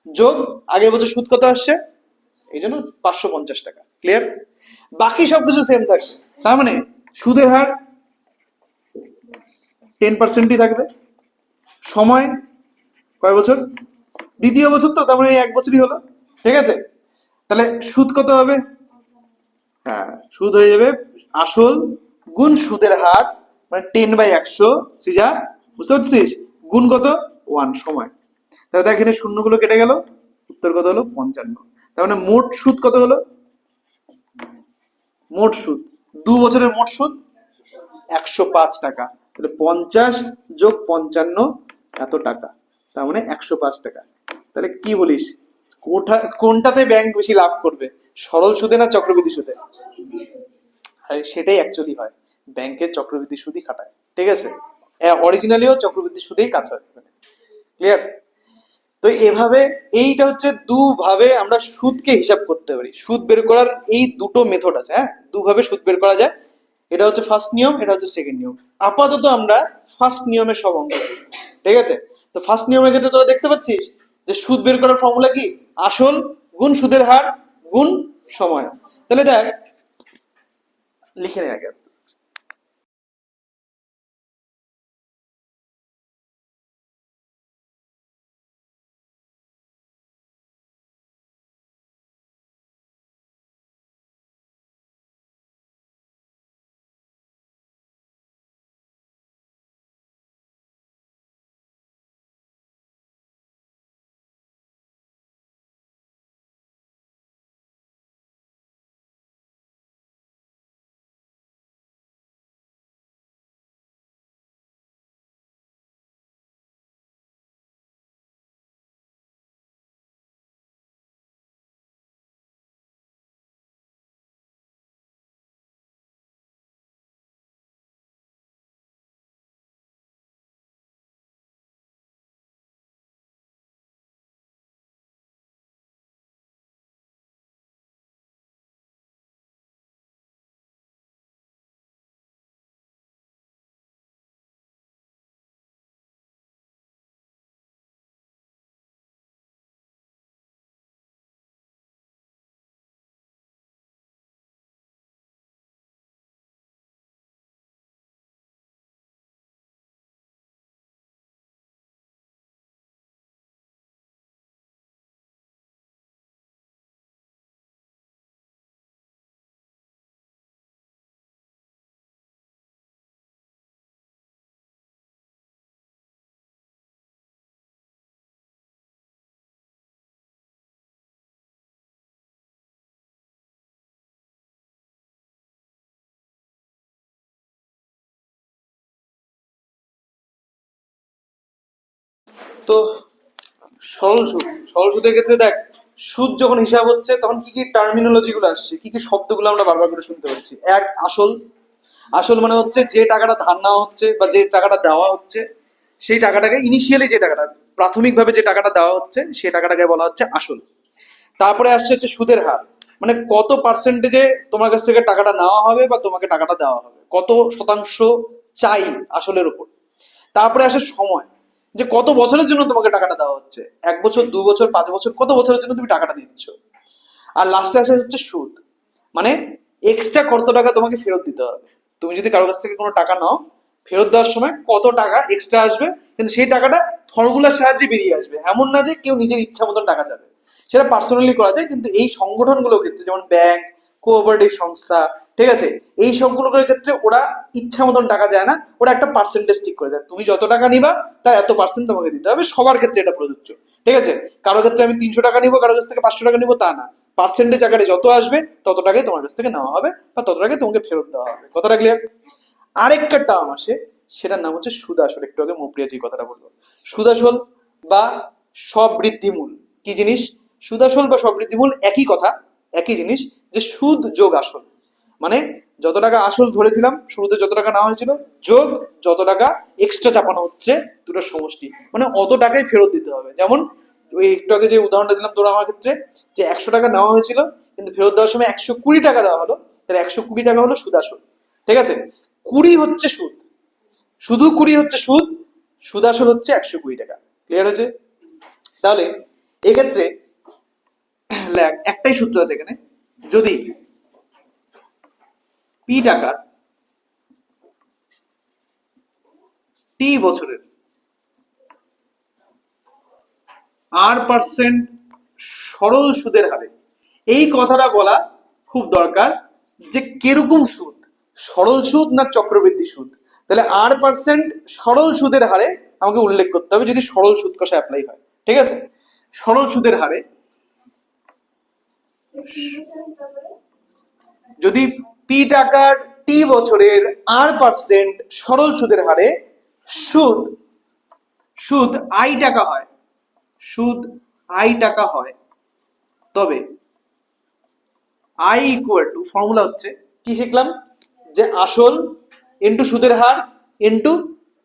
যোগ আগের বছর সুদ কত আসছে, এই জন্য 550 টাকা। ক্লিয়ার? বাকি সবকিছু সেম থাকবে। তার মানে সুদের হার 10%ই থাকবে। সময় কয় বছর? দ্বিতীয় বছর, তো তার মানে এই 1 বছরই হলো। ঠিক আছে? তাহলে সুদ কত হবে? হ্যাঁ, সুদ হয়ে যাবে আসল গুণ সুদের হার, মানে 10/100 সিজা। বুঝতে পারছিস? গুণ কত? 1 সময়। তাহলে দেখ এখানে শূন্যগুলো কেটে গেল, উত্তর কত হলো? 55। তার মানে মোট সুদ কত হলো? মোট সুদ 2 বছরের মোট সুদ 105 টাকা। তাহলে 50 যোগ 55 এত টাকা, তার মানে 105 টাকা। তাহলে কি বলিস, কোনটাতে ব্যাংক বেশি লাভ করবে, সরল সুদে না চক্রবৃদ্ধি সুদে? আর সেটাই অ্যাকচুয়ালি হয়, ব্যাংকের চক্রবৃদ্ধি সুদই খাটায়। ঠিক আছে? অরিজিনালিও চক্রবৃদ্ধি সুদেই কাজ হয়। ক্লিয়ার? তো এভাবে, এইটা হচ্ছে দুভাবে আমরা সুদকে হিসাব করতে পারি। সুদ বের করার এই দুটো মেথড আছে। হ্যাঁ, দুভাবে সুদ বের করা যায়। এটা হচ্ছে ফার্স্ট নিয়ম, এটা হচ্ছে সেকেন্ড নিয়ম। আপাতত আমরা ফার্স্ট নিয়মের সব অঙ্ক করি। ঠিক আছে? তো ফার্স্ট নিয়মের ক্ষেত্রে তোরা দেখতে পাচ্ছিস যে সুদ বের করার ফর্মুলা কি? আসল গুণ সুদের হার গুণ সময়। তাহলে দেখ, লিখে নে আগে। তো সরল সুদের ক্ষেত্রে দেখ, সুদ যখন হিসাব হচ্ছে তখন কি কি টার্মিনোলজি গুলো আসছে, কি কি শব্দগুলো আমরা বারবার করে শুনতে পাচ্ছি। এক, আসল। আসল মানে হচ্ছে যে টাকাটা ধার নেওয়া হচ্ছে বা যে টাকাটা দেওয়া হচ্ছে, সেই টাকাটাকে ইনিশিয়ালি যে টাকাটা, প্রাথমিকভাবে যে টাকাটা দেওয়া হচ্ছে সেই টাকাটাকে বলা হচ্ছে আসল। তারপরে আসছে হচ্ছে সুদের হার, মানে কত পার্সেন্টেজে তোমার কাছ থেকে টাকাটা নেওয়া হবে বা তোমাকে টাকাটা দেওয়া হবে, কত শতাংশ চাই আসলের উপর। তারপরে আসে সময়, যে কত বছরের জন্য তোমাকে টাকাটা দেওয়া হচ্ছে, 1 বছর, 2 বছর, 5 বছর, কত বছরের জন্য তুমি টাকাটা দিচ্ছ। আর লাস্টে আসে হচ্ছে সুদ, মানে এক্সট্রা কত টাকা তোমাকে ফেরত দিতে হবে। তুমি যদি কারো কাছ থেকে কোনো টাকা নাও, ফেরত দেওয়ার সময় কত টাকা এক্সট্রা আসবে, কিন্তু সেই টাকাটা ফর্মুলার সাহায্যে বেরিয়ে আসবে। এমন না যে কেউ নিজের ইচ্ছা মতন টাকা যাবে, সেটা পার্সোনালি করা যায়, কিন্তু এই সংগঠনগুলোর ক্ষেত্রে যেমন ব্যাংক, কোঅপারেটিভ সংস্থা, ঠিক আছে, এই সবগুলোর ক্ষেত্রে ওরা ইচ্ছা মতন টাকা যায় না, ওরা একটা পার্সেন্টেজ ঠিক করে দেয়, তুমি যত টাকা নিবা তার এত পার্সেন্ট তোমাকে দিতে হবে। সবার ক্ষেত্রে এটা প্রযোজ্য, ঠিক আছে। কারো ক্ষেত্রে আমি 300 টাকা নিবো, কারো কাছ থেকে 500 টাকা নিবো, তা না। পার্সেন্টেজ আকারে যত আসবে তত টাকাই তোমার কাছ থেকে নেওয়া হবে বা তত টাকাই তোমাকে ফেরত দেওয়া হবে। কথাটা ক্লিয়ার? আরেকটা টার্ম আসে, সেটার নাম হচ্ছে সুদাসল। একটু আগে মৌপ্রিয়া যে কথাটা বললো, সুদাসল বা সবৃদ্ধিমূল। কি জিনিস? সুদাসল বা সবৃদ্ধিমূল একই কথা, একই জিনিস, যে সুদ যোগ আসল, মানে যত টাকা আসল ধরেছিলাম শুরুতে, যত টাকা নেওয়া হয়েছিল, যোগ যত টাকা এক্সট্রা চাপানো হচ্ছে, দুটোর সমষ্টি, মানে অত টাকাই ফেরত দিতে হবে। যেমন ওই একটু আগে যে উদাহরণটা দিলাম তোরা আমার ক্ষেত্রে, যে 100 টাকা নেওয়া হয়েছিল কিন্তু ফেরত দেওয়ার সময় 120 টাকা দেওয়া হলো, তাহলে 120 টাকা হলো সুদ আসল, ঠিক আছে। 20 হচ্ছে সুদ, শুধু 20 হচ্ছে সুদ, সুদ আসল হচ্ছে 120 টাকা। ক্লিয়ার হয়েছে? তাহলে এক্ষেত্রে একটাই সূত্র আছে এখানে, যদি পি টাকার টি বছরের R% সরল সুদের হারে, এই কথাটা বলা খুব দরকার, যে কিরকম সুদ, সরল সুদ না চক্রবৃদ্ধি সুদ। তাহলে R% সরল সুদের হারে আমাকে উল্লেখ করতে হবে, যদি সরল সুদ কষা অ্যাপ্লাই হয়, ঠিক আছে। সরল সুদের হারে যদি পি টাকার টি বছরের R% সরল সুদের হারে সুদ সুদ আই টাকা হয়, সুদ আই টাকা হয়, তবে আই ইকুয়াল টু, ফর্মুলা হচ্ছে কি শিখলাম, যে আসল ইন্টু সুদের হার ইন্টু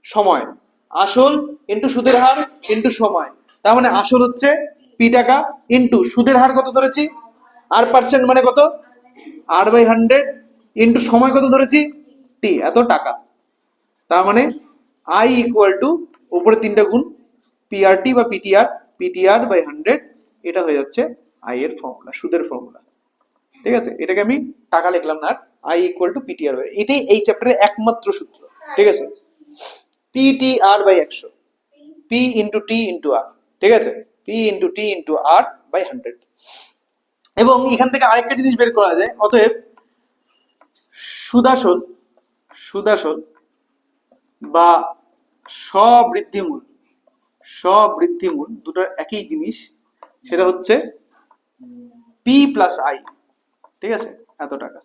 সময়, আসল ইন্টু সুদের হার ইন্টু সময়। তার মানে আসল হচ্ছে পি টাকা ইন্টু সুদের হার কত ধরেছি R% মানে কত R/100 ইন্টু সময় কত ধরেছি টি, এত টাকা। তার মানে আই ইকুয়াল টু উপরে 3টা গুণ, পিআরটি বা পিটিআর/100, এটা হয়ে যাচ্ছে আই এর ফর্মুলা, সুদের ফর্মুলা, ঠিক আছে। এটাকে আমি টাকা লিখলাম না, আই ইকুয়াল টু পিটিআর, এটাই এই চ্যাপ্টারের একমাত্র সূত্র, ঠিক আছে। PTR/100, P into T into আর, ঠিক আছে, P into T into R/100। এবং এখান থেকে আরেকটা জিনিস বের করা যায়, অতএব সুদাসল সুদাসল বা সবৃদ্ধিমূল, সবৃদ্ধিমূল দুটোর একই জিনিস, সেটা হচ্ছে পি প্লাস আই, ঠিক আছে, এত টাকা।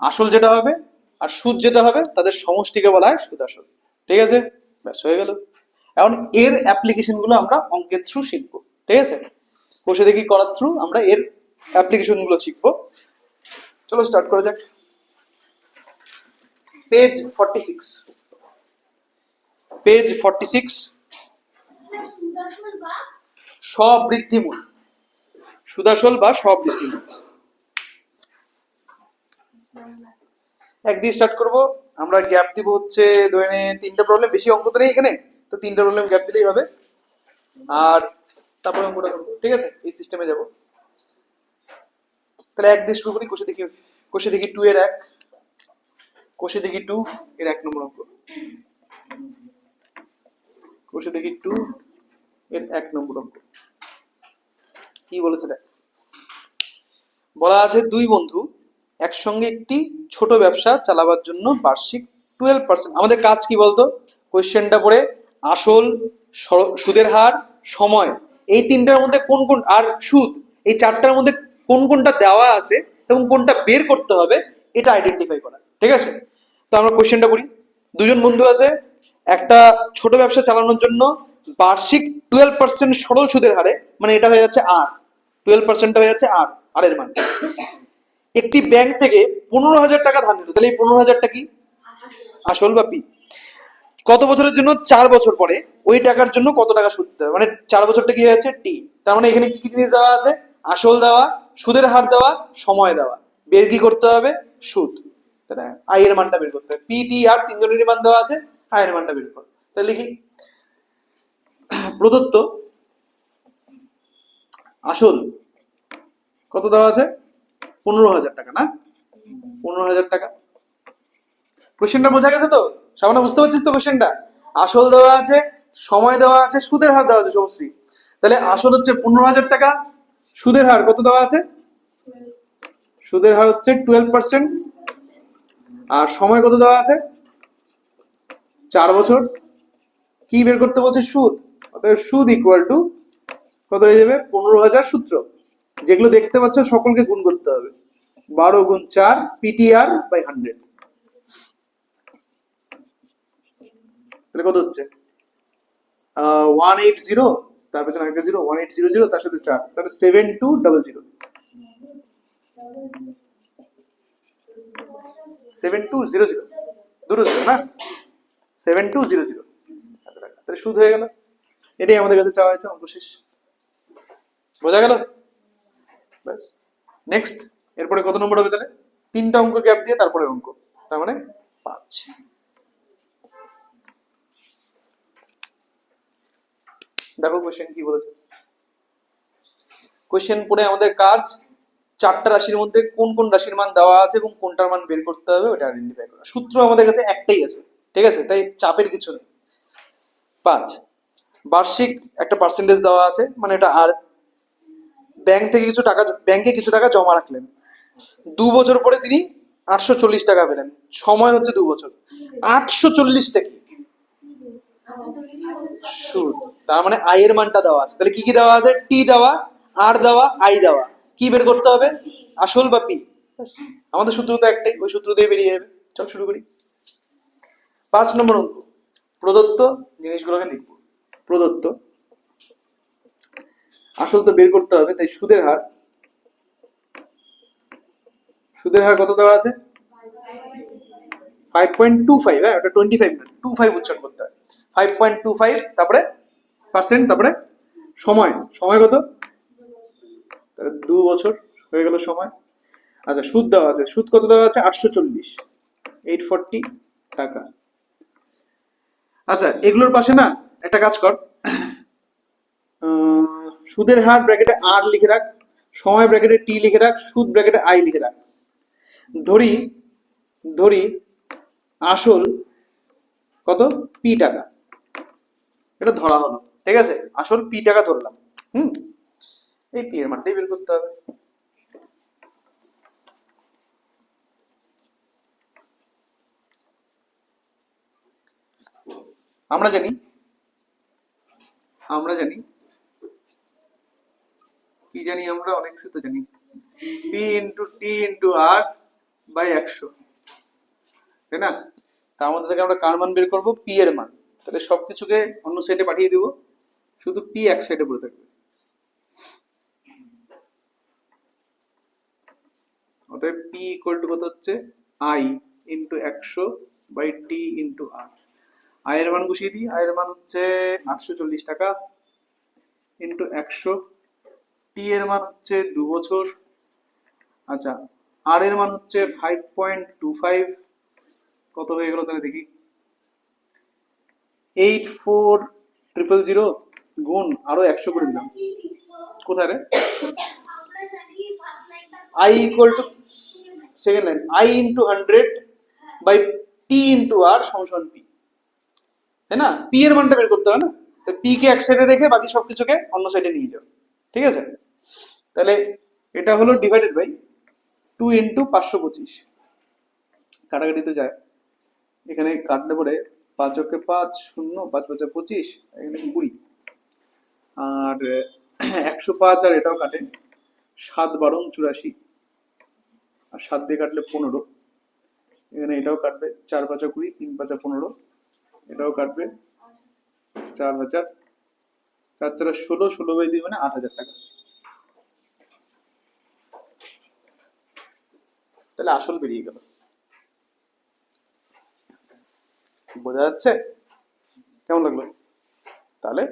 আসল যেটা হবে আর সুদ যেটা হবে তাদের সমষ্টিকে বলা হয় সুদাসল, ঠিক আছে। ব্যাস হয়ে গেল। এখন এর অ্যাপ্লিকেশন গুলো আমরা অঙ্কের থ্রু শিখবো, ঠিক আছে। কোষে দেখি করার থ্রু আমরা এর অ্যাপ্লিকেশন গুলো শিখবো। চলো স্টার্ট করা যাক। পেজ 46, পেজ 46, সবৃদ্ধিমূল, সুদাসল বা সবৃদ্ধিমূল। এক দিয়ে স্টার্ট করবো আমরা, গ্যাপ দিব হচ্ছে ধরে নে 3টা প্রবলেম, বেশি অঙ্ক তো নেই এখানে, তো 3টা প্রবলেম গ্যাপ দিলেই হবে, আর তারপরে অঙ্কটা করবো, ঠিক আছে, এই সিস্টেমে যাব। তাহলে এক দিয়ে শুরু করি, কোষে দেখি 2 এর 1, কোষে দেখি 2 এর 1 নম্বর অঙ্ক, কোষে দেখি 2 এর 1 নম্বর অঙ্ক। কি বলেছে দেখ, বলা আছে দুই বন্ধু একসঙ্গে একটি ছোট ব্যবসা চালাবার জন্য বার্ষিক 12%, আমাদের কাজ কি বলতো, কোশ্চেনটা পড়ে আসল, সুদের হার, সময়, এই 3টার মধ্যে কোন কোন, আর সুদ, এই 4টার মধ্যে কোন কোনটা দেওয়া আছে এবং কোনটা বের করতে হবে এটা আইডেন্টিফাই করা, ঠিক আছে। তো আমরা কোশ্চেনটা পড়ি। দুজন বন্ধু আছে, একটা ছোট ব্যবসা চালানোর জন্য বার্ষিক 12% সরল সুদের হারে, মানে এটা হয়ে যাচ্ছে আর 12% হয়ে যাচ্ছে আর এর মান। একটি ব্যাংক থেকে 15,000 টাকা ধার নিল, তাহলে এই 15,000 কি আসল বা পি। কত বছরের জন্য? 4 বছর পরে ওই টাকার জন্য কত টাকা সুদ দিতে হবে, মানে 4 বছরটা কি হয়ে যাচ্ছে টি। তার মানে এখানে কি কি জিনিস দেওয়া আছে? আসল দেওয়া, সুদের হার দেওয়া, সময় দেওয়া। বের কি করতে হবে? সুদ। তাহলে আই এর মানটা বের করতে হবে। পি টি আর তিনজনেরই মান দেওয়া আছে, আই এর মানটা বের করো। তাহলে লিখি, প্রদত্ত আসল কত দেওয়া আছে? 15,000 টাকা, না? 15,000 টাকা। কোশ্চেনটা বোঝা গেছে তো? সামনে বুঝতে পারছিস তো কোশ্চেনটা? আসল দেওয়া আছে, সময় দেওয়া আছে, সুদের হার দেওয়া আছে সমশ্রী। তাহলে আসল হচ্ছে 15,000 টাকা, সুদের হার কত দেওয়া আছে? সুদের হার হচ্ছে 12%, আর সময় কত দেওয়া আছে? 4 বছর। কি বের করতে বলছে? সুদ। অতএব সুদ ইকুয়াল টু কত হয়ে যাবে? 15,000 সূত্র যেগুলো দেখতে পাচ্ছ সকলকে গুণ করতে হবে। 12 গুণ 4 পিটিআর বাই 100। তাহলে কত হচ্ছে? 180, তার পেছনে আরেকটা 0, 1800, তার সাথে 4, তাহলে 7200। 7200, দুটো জিরো না, 7200। তাহলে সুদ হয়ে গেল। এটাই আমাদের কাছে চাওয়া হয়েছে, অঙ্ক শেষ। বোঝা গেল? ব্যাস। নেক্সট, এরপরে কত নম্বর হবে তাহলে? 3টা অঙ্ক গ্যাপ দিয়ে তারপরে অঙ্ক, তার মানে 5। দেখো কোশ্চেন কি বলেছে। কোশ্চেন পড়ে আমাদের কাজ 4টা রাশির মধ্যে কোন কোন রাশির মান দেওয়া আছে এবং কোনটার মান বের করতে হবে ওটা আইডেন্টিফাই করা। সূত্র আমাদের কাছে একটাই আছে, ঠিক আছে, তাই চাপের কিছু নেই। 5, বার্ষিক একটা পার্সেন্টেজ দেওয়া আছে, মানে এটা আর। ব্যাংক থেকে কিছু টাকা, ব্যাংকে কিছু টাকা জমা রাখলেন, 2 বছর পরে তিনি 840 টাকা পেলেন, সময় হচ্ছে 2 বছর। 840 টাকা সুদ। তার মানে আই এর মানটা দেওয়া আছে। তাহলে কি কি দেওয়া আছে? টি দেওয়া, আর দেওয়া, আই দেওয়া। কি বের করতে হবে? আসল বা পি। আমাদের সূত্র তো একটাই, ওই সূত্র দিয়ে বেরিয়ে যাবে। চল শুরু করি। 5 নম্বর অঙ্ক। প্রদত্ত জিনিসগুলোকে লিখবো। প্রদত্ত আসল তো বের করতে হবে, তাই সুদের হার, সুদের হার কত দেওয়া আছে? 5.25। হ্যাঁ, ওটা 25 না, 25 উচ্চারণ করতে হয়। 5.25, তারপরে পার্সেন্ট, তারপরে সময়, সময় কত? 2 বছর হয়ে গেল সময়। আচ্ছা, সুদ দেওয়া আছে, সুদ কত দেওয়া আছে? 840, 840 টাকা। আচ্ছা, এগুলোর পাশে না একটা কাজ কর, সুদের হার ব্র্যাকেটে আর লিখে রাখ, সময় ব্র্যাকেটে টি লিখে রাখ, সুদ ব্র্যাকেটে আই লিখে রাখ। ধরি ধরি আসল কত? পি টাকা। এটা ধরা হলো, ঠিক আছে, আসল পি টাকা ধরলাম। হুম, এই পি এর মানটাই বের করতে হবে। আমরা জানি কি জানি আমরা, অনেক কিছু তো জানি। P into T into R by 100, তাই না? তার মধ্যে থেকে আমরা কার মান বের করবো? পি এর মান। তাহলে সবকিছুকে অন্য সাইডে পাঠিয়ে দিব, শুধু পি এক সাইডে পড়ে থাকবে। অতএব পি ইকুয়াল টু কত হচ্ছে? I into 100 by T into R. I এর মান বসিয়ে দিই, আই এর মান হচ্ছে 840 টাকা ইন্টু 100, টি এর মান হচ্ছে 2 বছর। আচ্ছা, আর এর মান হচ্ছে 5.25, কত হয়ে গেল তাহলে দেখি? 84,000 গুণ আরো 100 করে দিলাম। কোথায় রে? I equal to, second line, I into 100 by T into R সমান পি, তাই না? পি এর মানটা বের করতে হবে না, তো পি কে এক সাইডে রেখে বাকি সবকিছুকে অন্য সাইডে নিয়ে যাও, ঠিক আছে? তাহলে এটা হলো ডিভাইডেড বাই 2 ইন্টু 525, কাটাকাটি তো যায়, এখানে কাটলে পরে 5 অক্ষে 5, 0, 5 5 25, এখানে 20, আর 105 আর এটাও কাটে, 7 12 84, আর 7 দিয়ে কাটলে 15, এখানে এটাও কাটবে, 4 5 20, 3 5 15, এটাও কাটবে, 4000, 4 4 16, 16/2 মানে 8,000 টাকা। তাহলে আসল বেরিয়ে গেল। বোঝা যাচ্ছে? কেমন লাগলো? তাহলে